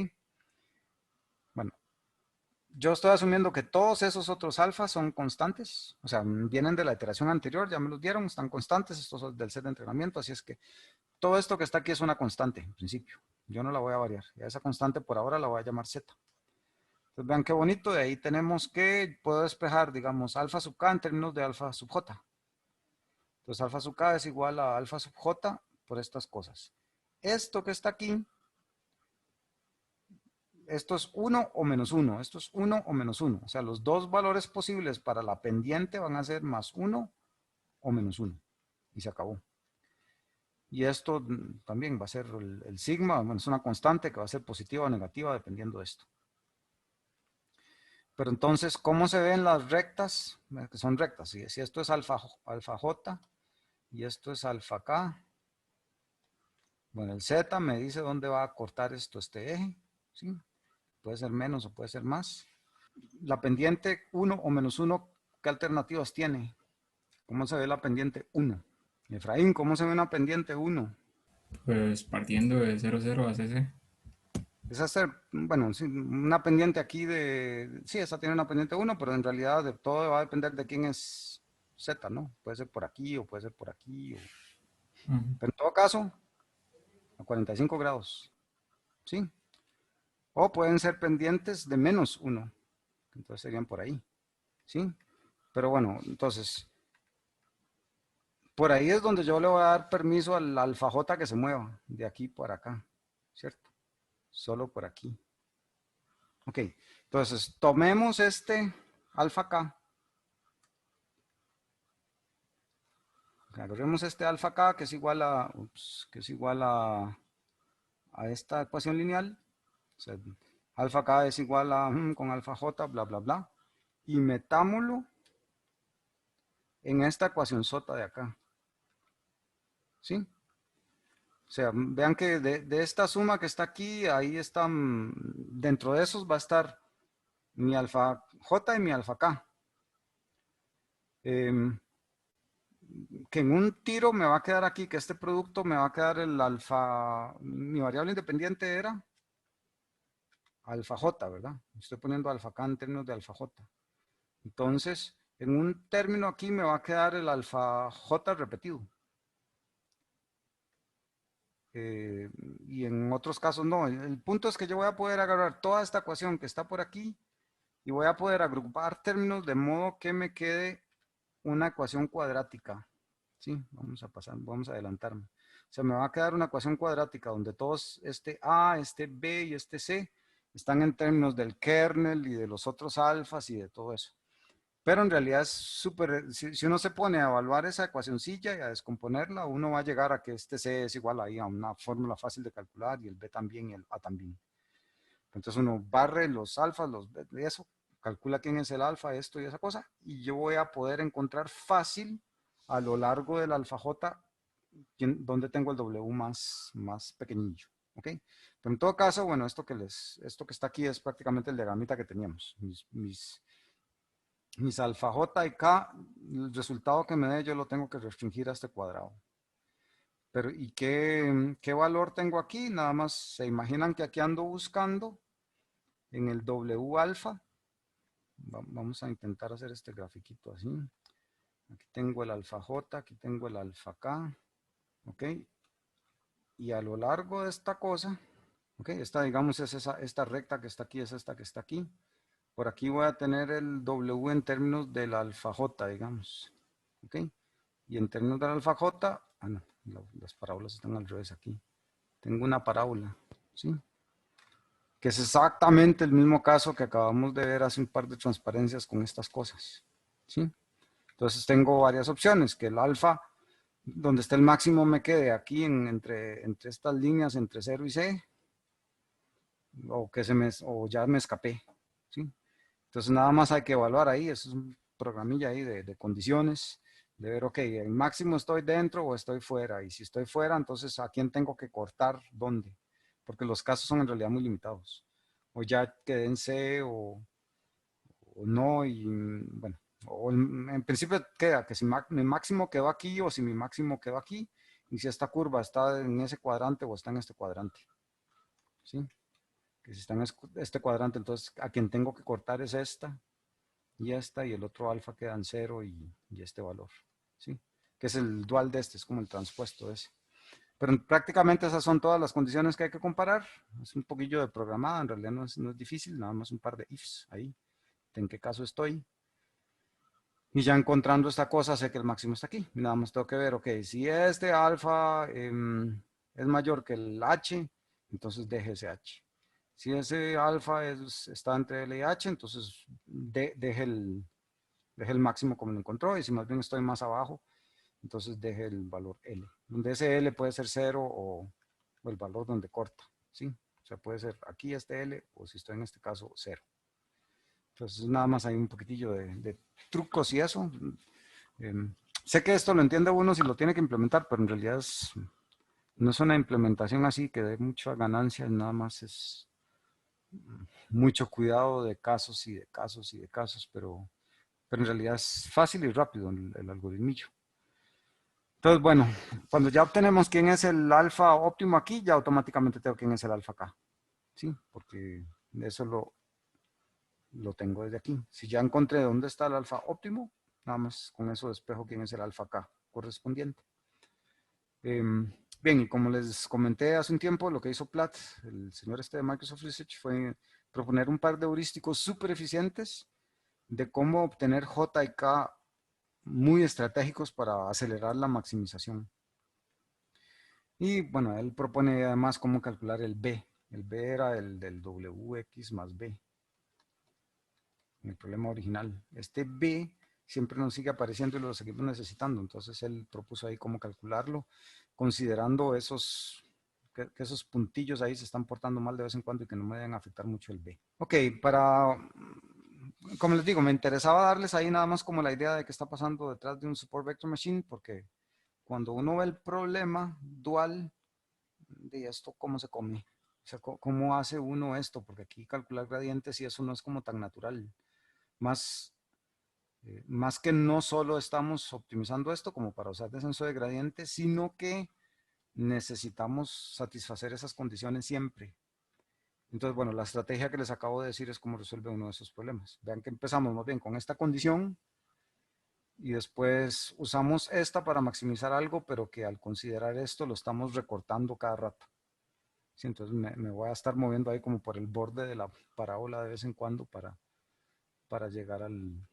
Bueno, yo estoy asumiendo que todos esos otros alfas son constantes. O sea, vienen de la iteración anterior, ya me los dieron, están constantes, estos son del set de entrenamiento, así es que todo esto que está aquí es una constante, en principio. Yo no la voy a variar. Y a esa constante por ahora la voy a llamar Z. Entonces vean qué bonito, de ahí tenemos que puedo despejar, digamos, alfa sub K en términos de alfa sub J. Entonces alfa sub K es igual a alfa sub J por estas cosas. Esto que está aquí, esto es 1 o menos 1, esto es 1 o menos 1. O sea, los dos valores posibles para la pendiente van a ser más 1 o menos 1. Y se acabó. Y esto también va a ser el sigma, bueno, es una constante que va a ser positiva o negativa dependiendo de esto. Pero entonces, ¿cómo se ven las rectas? Que son rectas. Si esto es alfa J y esto es alfa K, bueno, el Z me dice dónde va a cortar este eje. ¿Sí? Puede ser menos o puede ser más. La pendiente 1 o menos 1, ¿qué alternativas tiene? ¿Cómo se ve la pendiente 1? Efraín, ¿cómo se ve una pendiente 1? Pues partiendo de 00 a CC. Es hacer, bueno, sí, una pendiente aquí sí, esa tiene una pendiente 1, pero en realidad de todo va a depender de quién es Z, ¿no? Puede ser por aquí o puede ser por aquí. Pero en todo caso, a 45 grados, ¿sí? O pueden ser pendientes de menos 1, entonces serían por ahí, ¿sí? Pero bueno, entonces, por ahí es donde yo le voy a dar permiso al alfa J que se mueva, de aquí para acá, ¿cierto? Solo por aquí. Ok, entonces tomemos este alfa K. Agarremos este alfa K que es igual a esta ecuación lineal. O sea, alfa K es igual a con alfa J, bla, bla, bla. Y metámoslo en esta ecuación sota de acá. ¿Sí? O sea, vean que de esta suma que está aquí, ahí están, dentro de esos va a estar mi alfa J y mi alfa K. Que en un tiro me va a quedar aquí, que este producto me va a quedar el alfa, mi variable independiente era alfa J, ¿verdad? Estoy poniendo alfa K en términos de alfa J. Entonces, en un término aquí me va a quedar el alfa J repetido. Y en otros casos no. El punto es que yo voy a poder agarrar toda esta ecuación que está por aquí y voy a poder agrupar términos de modo que me quede una ecuación cuadrática. Sí, vamos a adelantarme. O sea, me va a quedar una ecuación cuadrática donde todos este A, este B y este C están en términos del kernel y de los otros alfas y de todo eso. Pero en realidad es súper, si uno se pone a evaluar esa ecuacioncilla y a descomponerla, uno va a llegar a que este C es igual ahí a una fórmula fácil de calcular y el B también y el A también. Entonces uno barre los alfas, los B, y eso, calcula quién es el alfa, esto y esa cosa, y yo voy a poder encontrar fácil a lo largo del alfa J donde tengo el W más pequeñillo. ¿Ok? Pero en todo caso, bueno, esto que está aquí es prácticamente el diagramita que teníamos. Mis alfa J y K, el resultado que me dé yo lo tengo que restringir a este cuadrado. Pero, ¿y qué valor tengo aquí? Nada más se imaginan que aquí ando buscando en el W alfa. Vamos a intentar hacer este grafiquito así. Aquí tengo el alfa J, aquí tengo el alfa K. ¿Ok? Y a lo largo de esta cosa, ¿ok? Esta, digamos, es esta recta que está aquí, es esta que está aquí. Por aquí voy a tener el W en términos del alfa J, digamos. ¿Ok? Y en términos del alfa J, no, las parábolas están al revés aquí. Tengo una parábola, ¿sí? Que es exactamente el mismo caso que acabamos de ver hace un par de transparencias con estas cosas, ¿sí? Entonces tengo varias opciones, que el alfa, donde está el máximo, me quede aquí entre estas líneas, entre 0 y C, o ya me escapé, ¿sí? Entonces nada más hay que evaluar ahí, eso es un programilla ahí de condiciones, de ver, ok, el máximo estoy dentro o estoy fuera, y si estoy fuera, entonces a quién tengo que cortar, dónde, porque los casos son en realidad muy limitados, o ya quedé en C o no, y bueno, o en principio queda que si mi máximo quedó aquí o si mi máximo quedó aquí, y si esta curva está en ese cuadrante o está en este cuadrante, ¿sí? Que si está en este cuadrante, entonces a quien tengo que cortar es esta, y el otro alfa queda en 0 y este valor, ¿sí? Que es el dual de este, es como el transpuesto de ese. Pero prácticamente esas son todas las condiciones que hay que comparar. Es un poquillo de programada, en realidad no es difícil, nada más un par de ifs ahí, en qué caso estoy. Y ya encontrando esta cosa, sé que el máximo está aquí. Nada más tengo que ver, ok, si este alfa es mayor que el h, entonces deje ese h. Si ese alfa está entre L y H, entonces deje el máximo como lo encontró, y si más bien estoy más abajo, entonces deje el valor L. Donde ese L puede ser 0 o el valor donde corta, ¿sí? O sea, puede ser aquí este L, o si estoy en este caso, 0. Entonces nada más hay un poquitillo de trucos y eso. Sé que esto lo entiende uno si lo tiene que implementar, pero en realidad no es una implementación así que dé mucha ganancia, nada más es mucho cuidado de casos y de casos y de casos, pero en realidad es fácil y rápido el algoritmillo. Entonces, bueno, cuando ya obtenemos quién es el alfa óptimo aquí, ya automáticamente tengo quién es el alfa acá, ¿sí? Porque eso lo tengo desde aquí. Si ya encontré dónde está el alfa óptimo, nada más con eso despejo quién es el alfa acá correspondiente. Bien, y como les comenté hace un tiempo, lo que hizo Platt, el señor este de Microsoft Research, fue proponer un par de heurísticos súper eficientes de cómo obtener J y K muy estratégicos para acelerar la maximización. Y bueno, él propone además cómo calcular el B. El B era el del WX más B, en el problema original. Este B siempre nos sigue apareciendo y lo seguimos necesitando. Entonces él propuso ahí cómo calcularlo, considerando que esos puntillos ahí se están portando mal de vez en cuando y que no me deben afectar mucho el B. Ok, como les digo, me interesaba darles ahí nada más como la idea de qué está pasando detrás de un support vector machine, porque cuando uno ve el problema dual de esto, ¿cómo se come? O sea, ¿cómo hace uno esto? Porque aquí calcular gradientes y eso no es como tan natural. Más que no solo estamos optimizando esto como para usar descenso de gradiente, sino que necesitamos satisfacer esas condiciones siempre. Entonces, bueno, la estrategia que les acabo de decir es cómo resuelve uno de esos problemas. Vean que empezamos más bien con esta condición y después usamos esta para maximizar algo, pero que al considerar esto lo estamos recortando cada rato. Sí, entonces me voy a estar moviendo ahí como por el borde de la parábola de vez en cuando para llegar al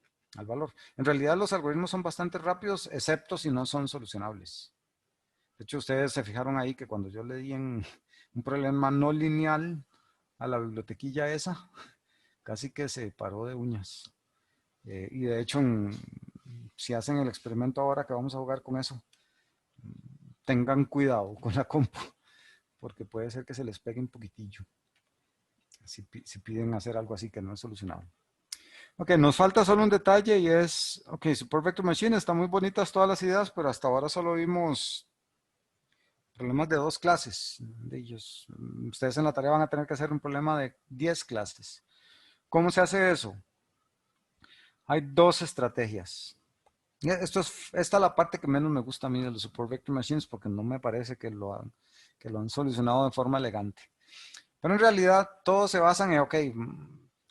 valor. En realidad los algoritmos son bastante rápidos, excepto si no son solucionables. De hecho, ustedes se fijaron ahí que cuando yo le di en un problema no lineal a la bibliotequilla esa, casi que se paró de uñas. Y de hecho, si hacen el experimento ahora que vamos a jugar con eso, tengan cuidado con la compu, porque puede ser que se les pegue un poquitillo. Si piden hacer algo así que no es solucionable. Ok, nos falta solo un detalle y es, ok, Support Vector Machine, están muy bonitas todas las ideas, pero hasta ahora solo vimos problemas de 2 clases. De ellos, ustedes en la tarea van a tener que hacer un problema de 10 clases. ¿Cómo se hace eso? Hay 2 estrategias. Esta es la parte que menos me gusta a mí de los Support Vector Machines porque no me parece que lo han solucionado de forma elegante. Pero en realidad todos se basan en, ok,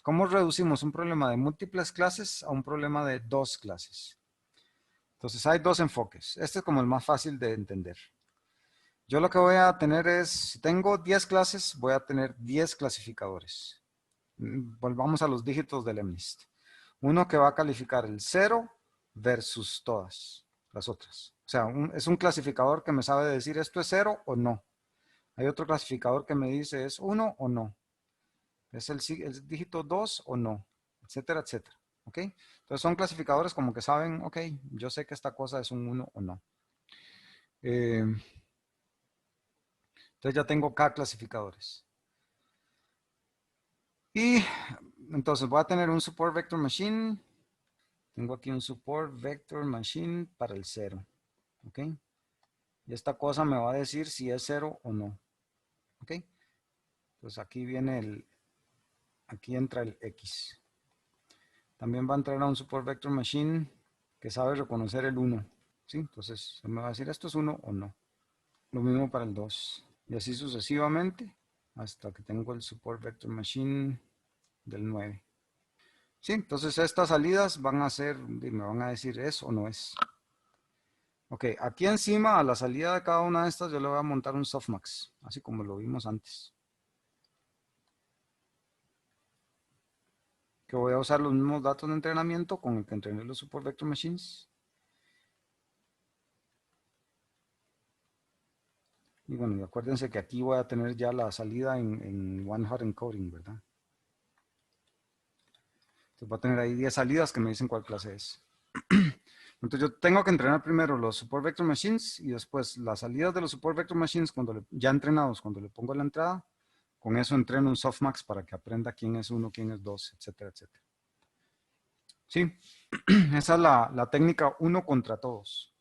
¿cómo reducimos un problema de múltiples clases a un problema de 2 clases? Entonces hay 2 enfoques. Este es como el más fácil de entender. Yo lo que voy a tener es, si tengo 10 clases, voy a tener 10 clasificadores. Volvamos a los dígitos del MNIST. Uno que va a calificar el 0 versus todas las otras. O sea, es un clasificador que me sabe decir esto es 0 o no. Hay otro clasificador que me dice es 1 o no. Es el dígito 2 o no, etcétera, etcétera. ¿Ok? Entonces son clasificadores como que saben, ok, yo sé que esta cosa es un 1 o no. Entonces ya tengo K clasificadores. Y entonces voy a tener un Support Vector Machine. Tengo aquí un Support Vector Machine para el 0. ¿Ok? Y esta cosa me va a decir si es 0 o no. ¿Ok? Entonces aquí aquí entra el X. También va a entrar a un Support Vector Machine que sabe reconocer el 1. ¿Sí? Entonces se me va a decir esto es 1 o no. Lo mismo para el 2. Y así sucesivamente hasta que tengo el Support Vector Machine del 9. Sí, entonces estas salidas van a ser, me van a decir es o no es. Ok, aquí encima a la salida de cada una de estas yo le voy a montar un softmax, así como lo vimos antes. Que voy a usar los mismos datos de entrenamiento con el que entrené los Support Vector Machines. Y bueno, y acuérdense que aquí voy a tener ya la salida en one hot encoding, ¿verdad? Entonces voy a tener ahí 10 salidas que me dicen cuál clase es. Entonces yo tengo que entrenar primero los Support Vector Machines y después las salidas de los Support Vector Machines ya entrenados, cuando le pongo la entrada, con eso entreno un softmax para que aprenda quién es 1, quién es 2, etcétera, etcétera. Sí, esa es la técnica 1 contra todos.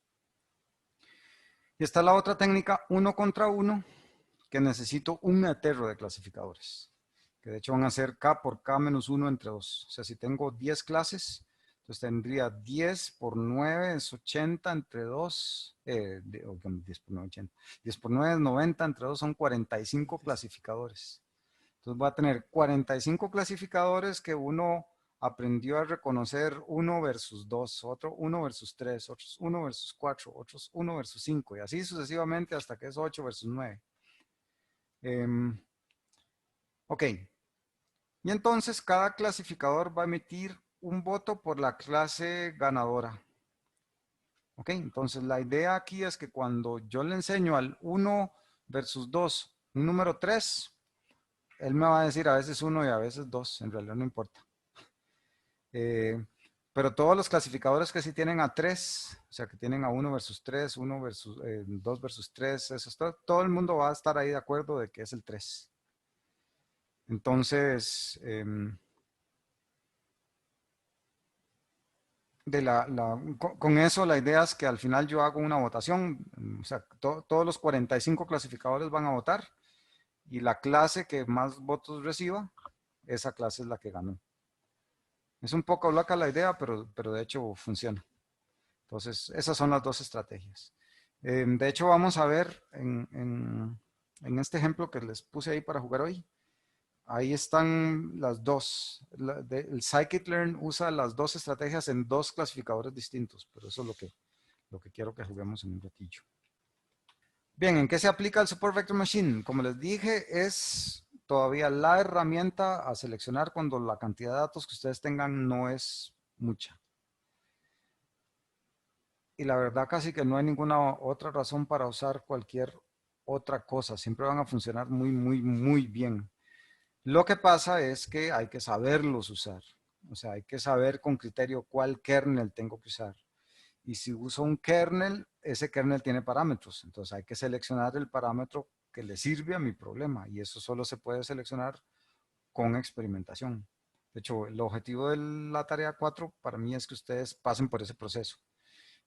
Y está la otra técnica 1 contra 1, que necesito un aterro de clasificadores, que de hecho van a ser K por K menos 1 entre 2. O sea, si tengo 10 clases, entonces tendría 10 por 9 es 80 entre 2, 10 por 9, 80. 10 por 9 es 90 entre 2 son 45 clasificadores. Entonces voy a tener 45 clasificadores que uno aprendió a reconocer 1 versus 2, otro 1 versus 3, otros 1 versus 4, otros 1 versus 5 y así sucesivamente hasta que es 8 versus 9. Ok. Y entonces cada clasificador va a emitir un voto por la clase ganadora. Ok, entonces la idea aquí es que cuando yo le enseño al 1 versus 2 un número 3, él me va a decir a veces 1 y a veces 2, en realidad no importa. Pero todos los clasificadores que sí tienen a 3, o sea que tienen a 1 versus 3, 1 versus 2 versus 3, todo el mundo va a estar ahí de acuerdo de que es el 3. Entonces, con eso la idea es que al final yo hago una votación, o sea, todos los 45 clasificadores van a votar y la clase que más votos reciba, esa clase es la que ganó. Es un poco loca la idea, pero de hecho funciona. Entonces, esas son las 2 estrategias. De hecho, vamos a ver en este ejemplo que les puse ahí para jugar hoy. Ahí están las 2. El Scikit-learn usa las 2 estrategias en 2 clasificadores distintos, pero eso es lo que quiero que juguemos en un ratillo. Bien, ¿en qué se aplica el Support Vector Machine? Como les dije, es todavía la herramienta a seleccionar cuando la cantidad de datos que ustedes tengan no es mucha. Y la verdad casi que no hay ninguna otra razón para usar cualquier otra cosa. Siempre van a funcionar muy, muy, muy bien. Lo que pasa es que hay que saberlos usar. O sea, hay que saber con criterio cuál kernel tengo que usar. Y si uso un kernel, ese kernel tiene parámetros. Entonces hay que seleccionar el parámetro que le sirve a mi problema. Y eso solo se puede seleccionar con experimentación. De hecho, el objetivo de la tarea 4 para mí es que ustedes pasen por ese proceso.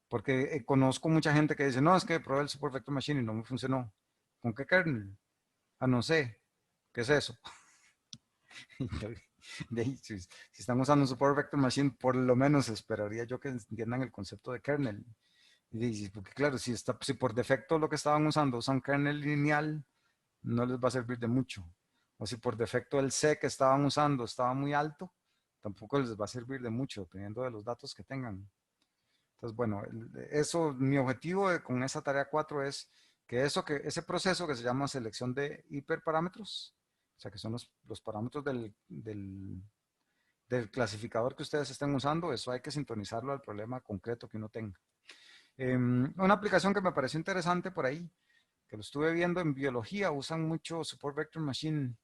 Porque conozco mucha gente que dice, no, es que probé el Support Vector Machine y no me funcionó. ¿Con qué kernel? Ah, no sé. ¿Qué es eso? Si están usando un Support Vector Machine, por lo menos esperaría yo que entiendan el concepto de kernel. Porque claro, si por defecto lo que estaban usando usan kernel lineal, no les va a servir de mucho. O si por defecto el C que estaban usando estaba muy alto, tampoco les va a servir de mucho, dependiendo de los datos que tengan. Entonces, bueno, mi objetivo con esa tarea 4 es que ese proceso que se llama selección de hiperparámetros, o sea, que son los parámetros del clasificador que ustedes estén usando, eso hay que sintonizarlo al problema concreto que uno tenga. Una aplicación que me pareció interesante por ahí, que lo estuve viendo en biología, usan mucho Support Vector Machine,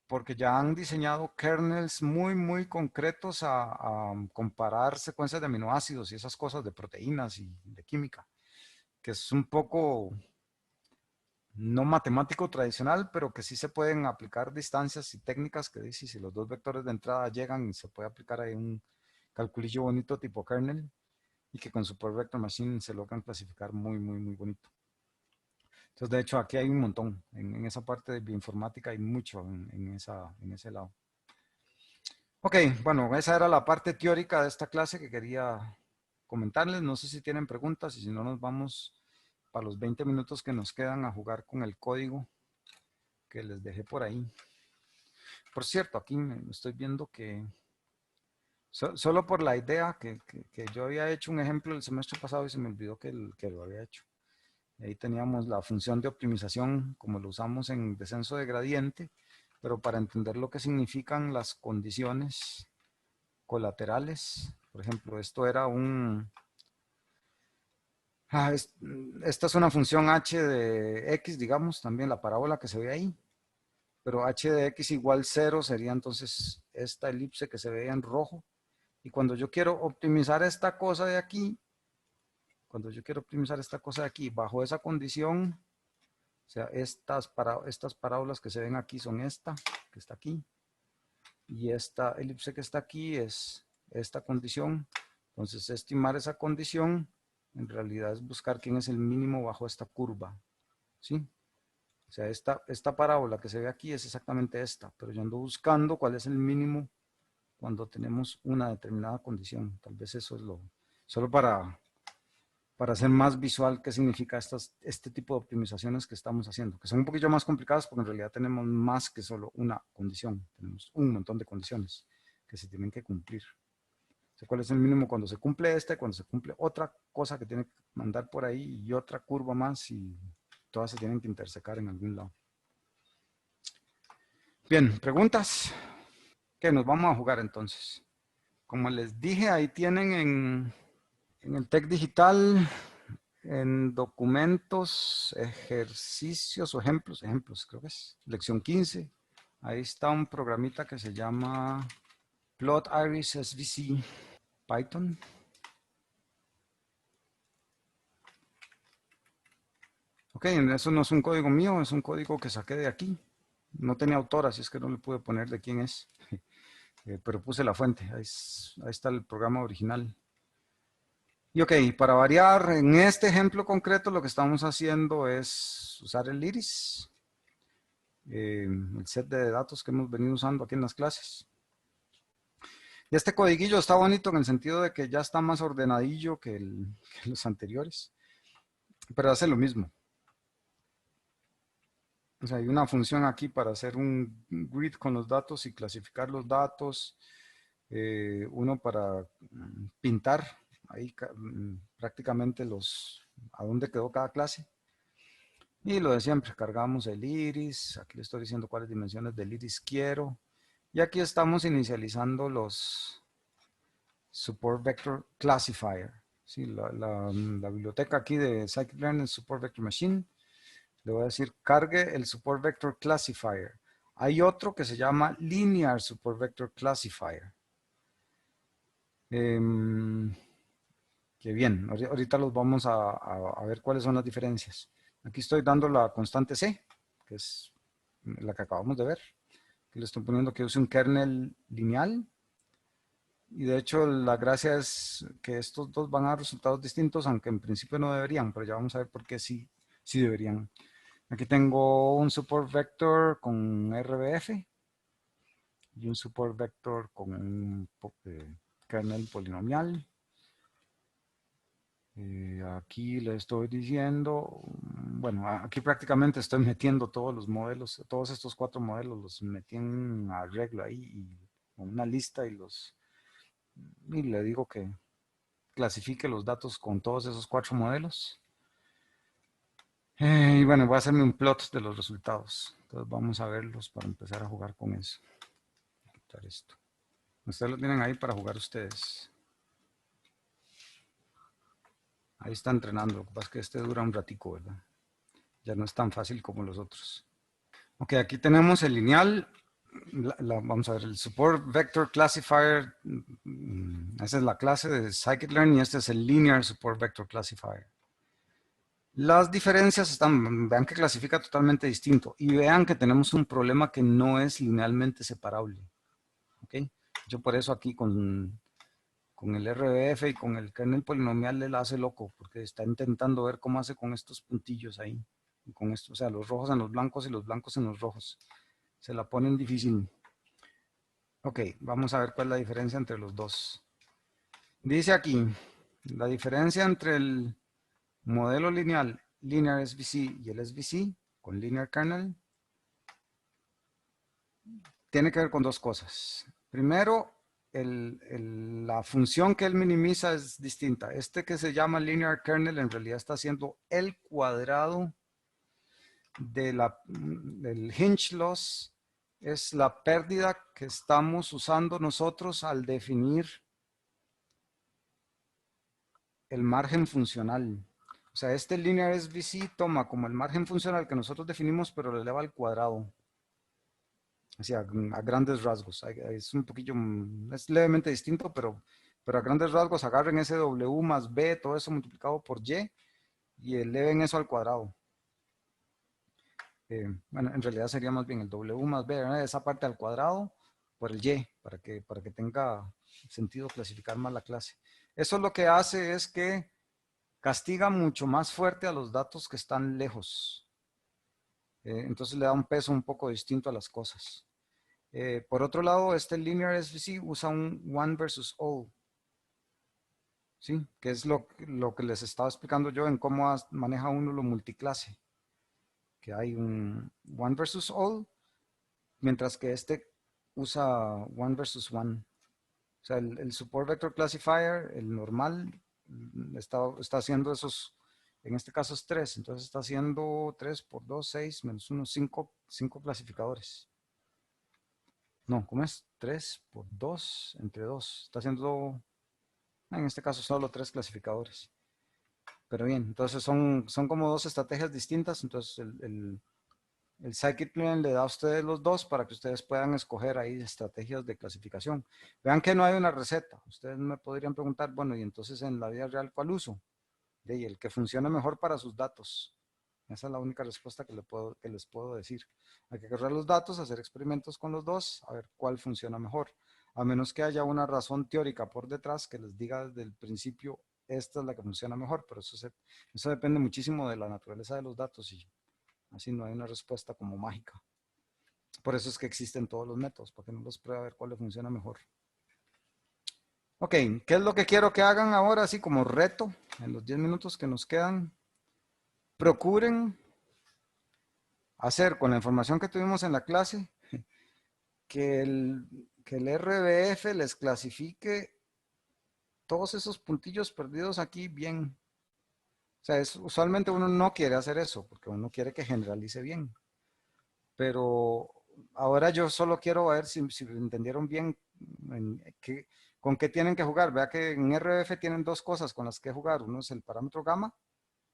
porque ya han diseñado kernels muy concretos a comparar secuencias de aminoácidos y esas cosas de proteínas y de química, que es un poco no matemático tradicional, pero que sí se pueden aplicar distancias y técnicas que dice, si los dos vectores de entrada llegan, se puede aplicar ahí un calculillo bonito tipo kernel, y que con Support Vector Machine se logran clasificar muy bonito. Entonces, de hecho, aquí hay un montón. En esa parte de bioinformática hay mucho en ese lado. Ok, bueno, esa era la parte teórica de esta clase que quería comentarles. No sé si tienen preguntas y si no nos vamos para los 20 minutos que nos quedan a jugar con el código que les dejé por ahí. Por cierto, aquí me estoy viendo que solo por la idea que yo había hecho un ejemplo el semestre pasado y se me olvidó que lo había hecho. Ahí teníamos la función de optimización como lo usamos en descenso de gradiente, pero para entender lo que significan las condiciones colaterales. Por ejemplo, esto era esta es una función h de x, digamos, también la parábola que se ve ahí, pero h de x igual 0 sería entonces esta elipse que se ve en rojo. Y cuando yo quiero optimizar esta cosa de aquí, bajo esa condición, o sea, estas parábolas que se ven aquí son esta, que está aquí, y esta elipse que está aquí es esta condición. Entonces, estimar esa condición, en realidad es buscar quién es el mínimo bajo esta curva, ¿sí? O sea, esta parábola que se ve aquí es exactamente esta, pero yo ando buscando cuál es el mínimo cuando tenemos una determinada condición. Tal vez eso es solo para hacer más visual qué significa este tipo de optimizaciones que estamos haciendo, que son un poquillo más complicadas porque en realidad tenemos más que solo una condición, tenemos un montón de condiciones que se tienen que cumplir. O sea, ¿cuál es el mínimo cuando se cumple cuando se cumple otra cosa que tiene que mandar por ahí y otra curva más y todas se tienen que intersecar en algún lado? Bien, ¿preguntas? ¿Qué? Nos vamos a jugar entonces. Como les dije, ahí tienen en el TEC Digital, en documentos, ejercicios o ejemplos, creo que es, lección 15. Ahí está un programita que se llama Plot Iris SVC Python. Ok, eso no es un código mío, es un código que saqué de aquí. No tenía autor, así es que no le pude poner de quién es. Pero puse la fuente, ahí está el programa original. Y ok, para variar, en este ejemplo concreto lo que estamos haciendo es usar el iris, el set de datos que hemos venido usando aquí en las clases. Y este codiguillo está bonito en el sentido de que ya está más ordenadillo que los anteriores, pero hace lo mismo. O sea, hay una función aquí para hacer un grid con los datos y clasificar los datos, uno para pintar ahí prácticamente a dónde quedó cada clase. Y lo de siempre, cargamos el iris, aquí le estoy diciendo cuáles dimensiones del iris quiero. Y aquí estamos inicializando los Support Vector Classifier. ¿Sí? La biblioteca aquí de Scikit-Learn Support Vector Machine. Le voy a decir, cargue el Support Vector Classifier. Hay otro que se llama Linear Support Vector Classifier. Que bien, ahorita los vamos a ver cuáles son las diferencias. Aquí estoy dando la constante C, que es la que acabamos de ver. Aquí le estoy poniendo que use un kernel lineal. Y de hecho la gracia es que estos dos van a dar resultados distintos, aunque en principio no deberían, pero ya vamos a ver por qué sí deberían. Aquí tengo un support vector con RBF y un support vector con un kernel polinomial. Aquí le estoy diciendo, bueno, aquí prácticamente estoy metiendo todos los modelos, todos estos 4 modelos los metí en arreglo ahí y con una lista y le digo que clasifique los datos con todos esos 4 modelos. Y bueno, voy a hacerme un plot de los resultados. Entonces vamos a verlos para empezar a jugar con eso. Voy a quitar esto. Ustedes lo tienen ahí para jugar ustedes. Ahí está entrenando. Lo que pasa es que este dura un ratico, ¿verdad? Ya no es tan fácil como los otros. Ok, aquí tenemos el lineal. Vamos a ver, el Support Vector Classifier. Esa es la clase de Scikit-learn y este es el Linear Support Vector Classifier. Las diferencias están, vean que clasifica totalmente distinto y vean que tenemos un problema que no es linealmente separable. ¿Ok? Yo por eso aquí con el RBF y con el kernel polinomial le la hace loco, porque está intentando ver cómo hace con estos puntillos ahí. Con esto, o sea, los rojos en los blancos y los blancos en los rojos. Se la ponen difícil. Ok, vamos a ver cuál es la diferencia entre los dos. Dice aquí, la diferencia entre el modelo lineal, linear SVC y el SVC, con linear kernel, tiene que ver con 2 cosas. Primero, la función que él minimiza es distinta. Este que se llama linear kernel en realidad está haciendo el cuadrado del hinge loss, es la pérdida que estamos usando nosotros al definir el margen funcional. O sea, este linear SVC toma como el margen funcional que nosotros definimos, pero lo eleva al cuadrado. O sea, a grandes rasgos. Es un poquillo, es levemente distinto, pero a grandes rasgos agarren ese W más B, todo eso multiplicado por y eleven eso al cuadrado. Bueno, en realidad sería más bien el W más B, ¿verdad? Esa parte al cuadrado por el Y, para que tenga sentido clasificar más la clase. Eso lo que hace es que castiga mucho más fuerte a los datos que están lejos. Entonces le da un peso un poco distinto a las cosas. Por otro lado, este linear SVC usa un one versus all. ¿Sí? Que es lo que les estaba explicando yo en cómo maneja uno lo multiclase. Que hay un one versus all, mientras que este usa one versus one. O sea, el support vector classifier, el normal, está haciendo esos, en este caso es 3, entonces está haciendo 3 por 2, 6, menos 1, 5 clasificadores. No, ¿cómo es? 3 por 2 entre 2. Está haciendo, en este caso, solo 3 clasificadores. Pero bien, entonces son como 2 estrategias distintas. Entonces el Scikit-learn le da a ustedes los dos para que ustedes puedan escoger ahí estrategias de clasificación. Vean que no hay una receta. Ustedes me podrían preguntar, bueno, y entonces en la vida real, ¿cuál uso? El que funcione mejor para sus datos. Esa es la única respuesta que les puedo decir. Hay que agarrar los datos, hacer experimentos con los dos, a ver cuál funciona mejor. A menos que haya una razón teórica por detrás que les diga desde el principio, esta es la que funciona mejor, pero eso depende muchísimo de la naturaleza de los datos y así no hay una respuesta como mágica. Por eso es que existen todos los métodos, para que no los pruebe a ver cuál le funciona mejor. Ok, ¿qué es lo que quiero que hagan ahora, así como reto, en los 10 minutos que nos quedan? Procuren hacer con la información que tuvimos en la clase que el RBF les clasifique todos esos puntillos perdidos aquí bien. O sea, usualmente uno no quiere hacer eso porque uno quiere que generalice bien. Pero ahora yo solo quiero ver si entendieron bien con qué tienen que jugar. Vea que en RBF tienen 2 cosas con las que jugar. Uno es el parámetro gamma,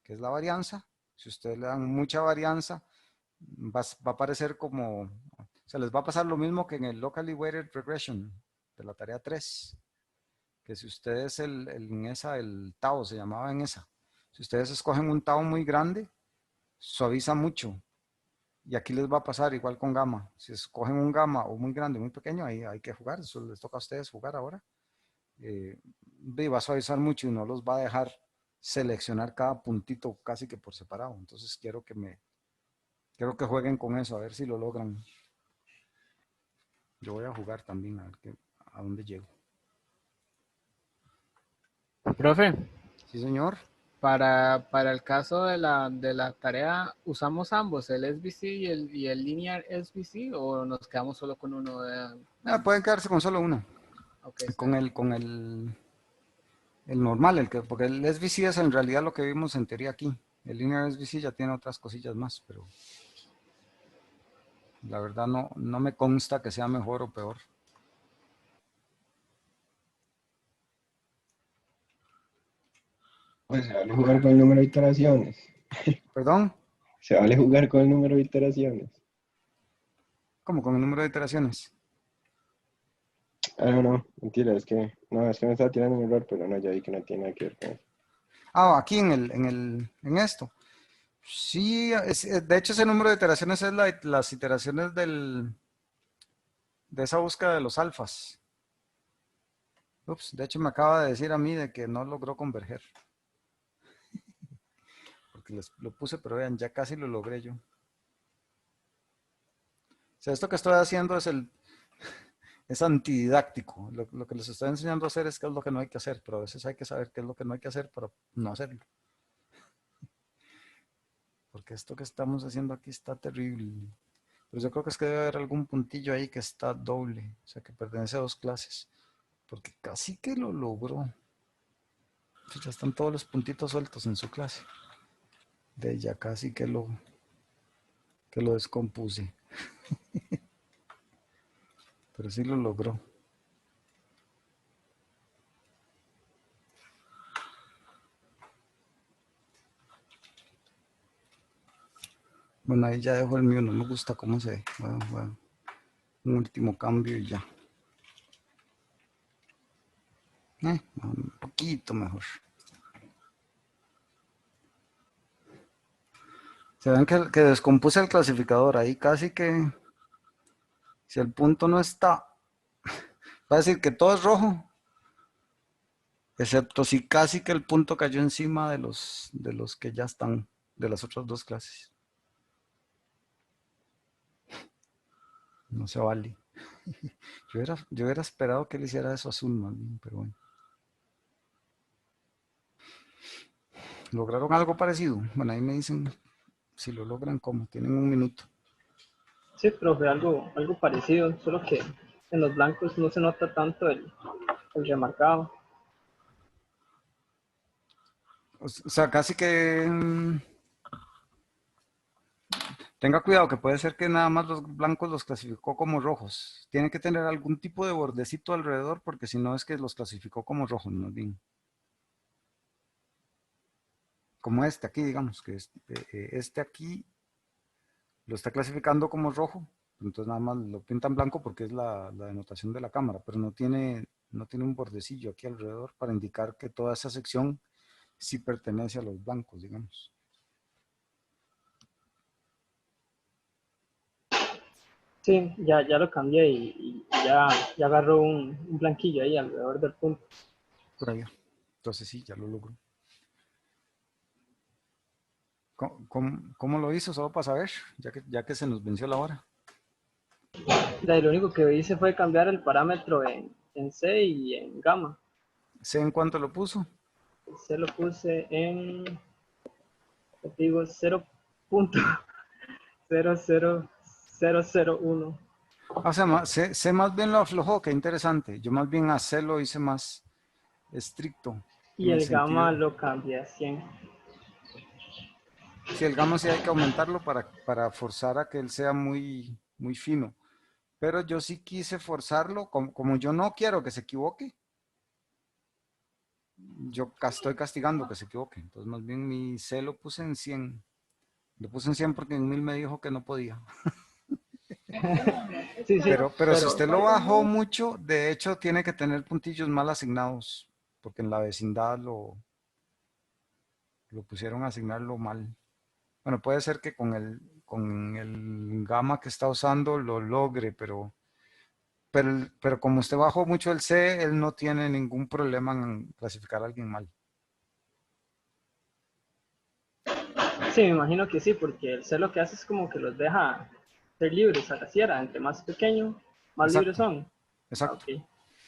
que es la varianza. Si ustedes le dan mucha varianza, va a aparecer como, o sea, les va a pasar lo mismo que en el Locally Weighted Regression de la tarea 3, que que si ustedes el tau se llamaba en esa, si ustedes escogen un tau muy grande, suaviza mucho. Y aquí les va a pasar igual con gamma. Si escogen un gamma o muy grande o muy pequeño, ahí hay que jugar. Eso les toca a ustedes jugar ahora. Va a suavizar mucho y no los va a dejar seleccionar cada puntito casi que por separado. Entonces quiero que jueguen con eso, a ver si lo logran. Yo voy a jugar también a ver a dónde llego. Profe, Sí, señor. para el caso de la tarea, ¿usamos ambos, el SVC y el Linear SVC, o nos quedamos solo con uno? Pueden quedarse con solo uno. Okay, con el normal, porque el SVC es en realidad lo que vimos en teoría aquí. El Linear SVC ya tiene otras cosillas más, pero la verdad no me consta que sea mejor o peor. Pues se vale jugar con el número de iteraciones. ¿Perdón? Se vale jugar con el número de iteraciones. ¿Cómo con el número de iteraciones? Ah, no, mentira, es que me estaba tirando un error, pero no, ya vi que no tiene nada que ver con eso. Aquí en esto. Sí, de hecho ese número de iteraciones es las iteraciones de esa búsqueda de los alfas. Ups, de hecho me acaba de decir a mí de que no logró converger. Porque lo puse, pero vean, ya casi lo logré yo. O sea, esto que estoy haciendo es antididáctico. Lo que les estoy enseñando a hacer es qué es lo que no hay que hacer, pero a veces hay que saber qué es lo que no hay que hacer para no hacerlo. Porque esto que estamos haciendo aquí está terrible. Pero yo creo que es que debe haber algún puntillo ahí que está doble, o sea, que pertenece a dos clases. Porque casi que lo logró. Ya están todos los puntitos sueltos en su clase. De ya casi que lo descompuse. Pero sí lo logró. Bueno, ahí ya dejo el mío, no me gusta cómo se ve. Bueno, un último cambio y ya. Un poquito mejor. Se ven que descompuse el clasificador. Ahí casi que, si el punto no está, va a decir que todo es rojo. Excepto si casi que el punto cayó encima de los que ya están, de las otras dos clases. No se vale. Yo hubiera esperado que él hiciera eso azul más bien, pero bueno. ¿Lograron algo parecido? Bueno, ahí me dicen si lo logran cómo. Tienen un minuto. Sí, profe, algo parecido, solo que en los blancos no se nota tanto el remarcado. O sea, casi que tenga cuidado, que puede ser que nada más los blancos los clasificó como rojos. Tiene que tener algún tipo de bordecito alrededor, porque si no es que los clasificó como rojos, más bien. Como este aquí, digamos, que este aquí lo está clasificando como rojo, entonces nada más lo pintan blanco porque es la denotación de la cámara, pero no tiene un bordecillo aquí alrededor para indicar que toda esa sección sí pertenece a los blancos, digamos. Sí, ya lo cambié y ya agarró un blanquillo ahí alrededor del punto. Por allá. Entonces sí, ya lo logró. ¿Cómo lo hizo? Solo para saber, ya que se nos venció la hora. Lo único que hice fue cambiar el parámetro en C y en gamma. ¿Sé en cuánto lo puso? C lo puse en, digo, 0.00001. O sea, C más bien lo aflojó, qué interesante. Yo más bien a C lo hice más estricto. Y el gamma lo cambié a 100. Sí, el gamma sí hay que aumentarlo para forzar a que él sea muy, muy fino. Pero yo sí quise forzarlo, como yo no quiero que se equivoque, yo estoy castigando que se equivoque. Entonces más bien mi C lo puse en 100. Lo puse en 100 porque en 1000 me dijo que no podía. Sí, sí, Pero si usted lo bajó mucho, de hecho tiene que tener puntillos mal asignados, porque en la vecindad lo pusieron a asignarlo mal. Bueno, puede ser que con el gamma que está usando lo logre, pero como usted bajó mucho el C, él no tiene ningún problema en clasificar a alguien mal. Sí, me imagino que sí, porque el C lo que hace es como que los deja ser libres a la sierra. Entre más pequeño, más libres Exacto, son. Ah, exacto. ok.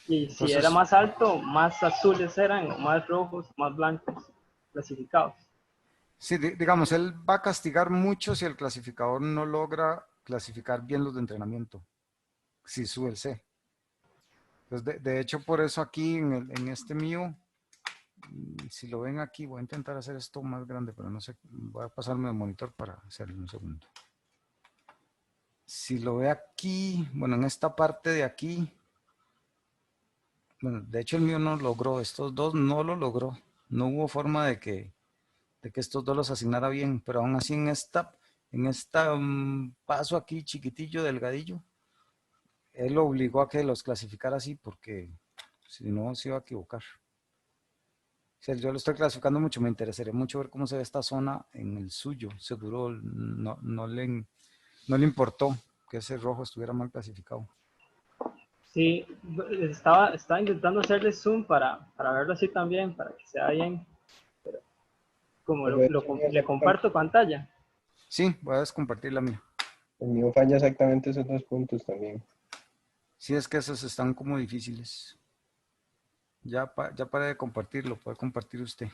Y si era Entonces, más alto, más azules eran, o más rojos, más blancos clasificados. sí, digamos, él va a castigar mucho si el clasificador no logra clasificar bien los de entrenamiento, si sube el C. Entonces, de hecho, por eso aquí en este mío, si lo ven aquí, voy a intentar hacer esto más grande, pero no sé, voy a pasarme el monitor para hacerlo un segundo. Si lo ve aquí, bueno, en esta parte de aquí, bueno, de hecho el mío no logró, estos dos no lo logró. No hubo forma de que estos dos los asignara bien, pero aún así en esta paso aquí chiquitillo, delgadillo, él lo obligó a que los clasificara así porque si no se iba a equivocar. O sea, yo lo estoy clasificando mucho, me interesaría mucho ver cómo se ve esta zona en el suyo. Seguro no le importó que ese rojo estuviera mal clasificado. Sí, estaba intentando hacerle zoom para verlo así también, para que sea bien. Pero como Pero de hecho, le comparto pantalla. Sí, voy a descompartir la mía. el mío falla exactamente esos 2 puntos también. Sí, es que esos están como difíciles. Ya paré de compartirlo, puede compartir usted.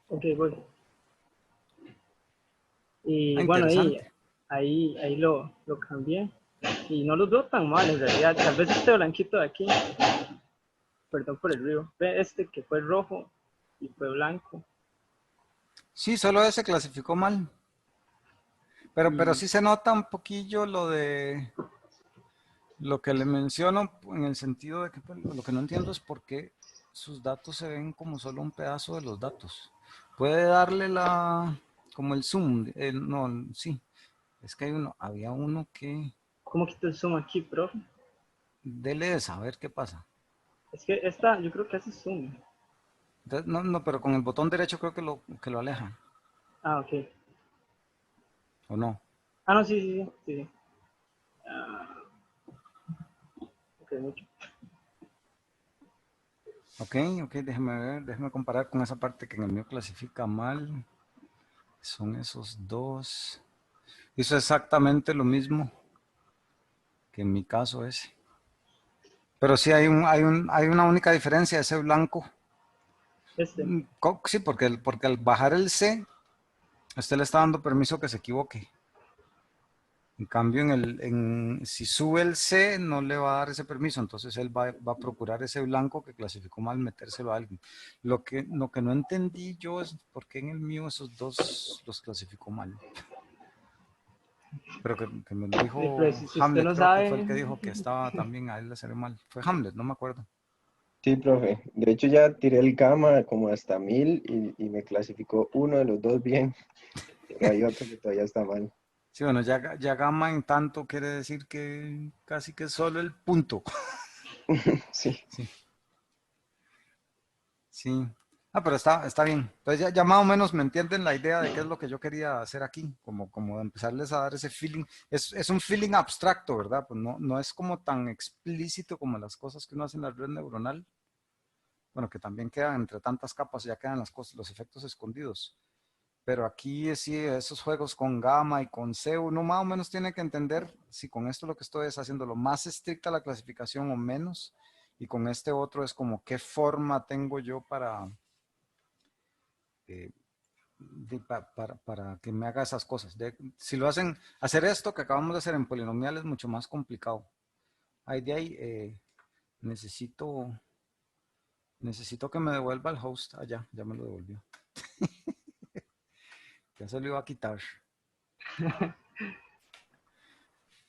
Ok, voy. Y Ah, bueno, interesante. ahí lo cambié. Y no los veo tan mal en realidad. Tal vez este blanquito de aquí, perdón por el ruido. Ve este que fue rojo y fue blanco. Sí, solo ese clasificó mal. Pero Y sí se nota un poquillo lo que le menciono en el sentido de que pues, lo que no entiendo es por qué sus datos se ven como solo un pedazo de los datos. Puede darle como el zoom, no, sí, es que había uno que, ¿cómo quito el zoom aquí, profe? dele de saber qué pasa. Es que esta, yo creo que hace zoom. Entonces, no, pero con el botón derecho creo que lo aleja, Ah, ok. ¿o no? Ah, no, sí, sí, sí. Sí, sí. Ah, ok, mucho. Ok, déjeme ver, déjeme comparar con esa parte que en el mío clasifica mal. Son esos dos. Hizo exactamente lo mismo que en mi caso ese. Pero sí hay una única diferencia, ese blanco. Este. Sí, porque al bajar el C, usted le está dando permiso que se equivoque. En cambio, si sube el C, no le va a dar ese permiso, entonces él va a procurar ese blanco que clasificó mal, metérselo a alguien. Lo que no entendí yo es por qué en el mío esos dos los clasificó mal. Pero que me lo Pero dijo si usted Hamlet, no creo que fue el sabe, que dijo que estaba también a él le salió mal. Fue Hamlet, no me acuerdo. Sí, profe. De hecho, ya tiré el gamma como hasta 1000 y me clasificó uno de los dos bien, pero hay otro que todavía está mal. Sí, bueno, ya gamma en tanto quiere decir que casi que solo el punto. Sí. Sí, sí. Ah, pero está bien. Entonces ya más o menos me entienden la idea de qué es lo que yo quería hacer aquí, como de empezarles a dar ese feeling. Es un feeling abstracto, ¿verdad? Pues no es como tan explícito como las cosas que uno hace en la red neuronal. Bueno, que también quedan entre tantas capas, ya quedan las cosas, los efectos escondidos. Pero aquí sí, esos juegos con gamma y con C, uno más o menos tiene que entender si con esto lo que estoy es haciendo lo más estricta la clasificación o menos, y con este otro es como qué forma tengo yo eh, para que me haga esas cosas. Si lo hacen, hacer esto que acabamos de hacer en polinomial es mucho más complicado. Ahí de ahí necesito, necesito que me devuelva el host allá, ya me lo devolvió. Ya se lo iba a quitar.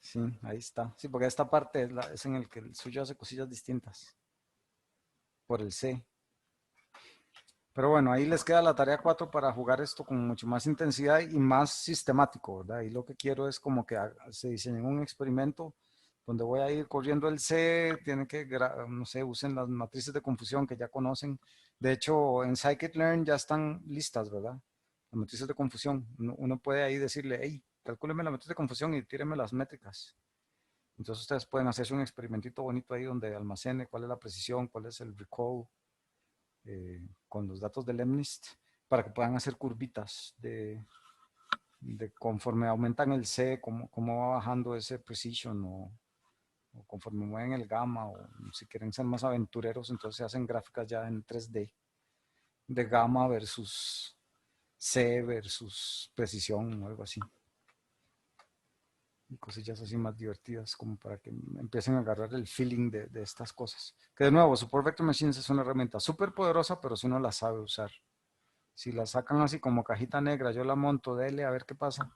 Sí, ahí está. Sí, porque esta parte es en el que el suyo hace cosillas distintas. Por el C. Pero bueno, ahí les queda la tarea 4 para jugar esto con mucho más intensidad y más sistemático, ¿verdad? Y lo que quiero es como que se diseñe un experimento donde voy a ir corriendo el C, tienen que, no sé, usen las matrices de confusión que ya conocen. De hecho, en Scikit-learn ya están listas, ¿verdad? Las matrices de confusión. Uno puede ahí decirle, hey, calcúleme la matriz de confusión y tíreme las métricas. Entonces ustedes pueden hacerse un experimentito bonito ahí donde almacene cuál es la precisión, cuál es el recall con los datos del MNIST para que puedan hacer curvitas de conforme aumentan el C, cómo va bajando ese precision o conforme mueven el gamma o si quieren ser más aventureros entonces se hacen gráficas ya en 3D de gamma versus C versus precisión o algo así. Y cosillas así más divertidas como para que empiecen a agarrar el feeling de estas cosas. Que de nuevo, Support Vector Machines es una herramienta súper poderosa, pero si uno la sabe usar. Si la sacan así como cajita negra, yo la monto, dele a ver qué pasa.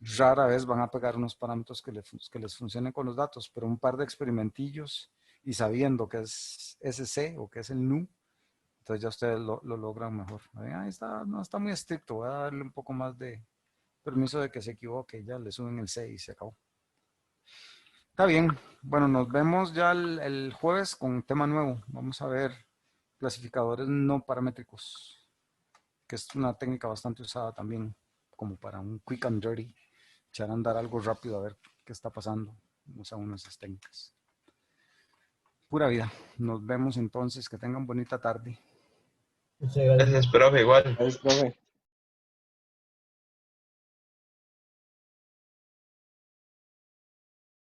Rara vez van a pegar unos parámetros que les funcionen con los datos, pero un par de experimentillos y sabiendo que es SC o que es el NU, entonces ya ustedes lo logran mejor. Ahí está, no está muy estricto, voy a darle un poco más de permiso de que se equivoque, ya le suben el C y se acabó. Está bien, bueno, nos vemos ya el jueves con un tema nuevo. Vamos a ver clasificadores no paramétricos, que es una técnica bastante usada también, como para un quick and dirty, echar a andar algo rápido a ver qué está pasando. Usa una de esas técnicas. Pura vida. Nos vemos entonces, que tengan bonita tarde. Muchas gracias. Gracias, profe, igual. Gracias, profe.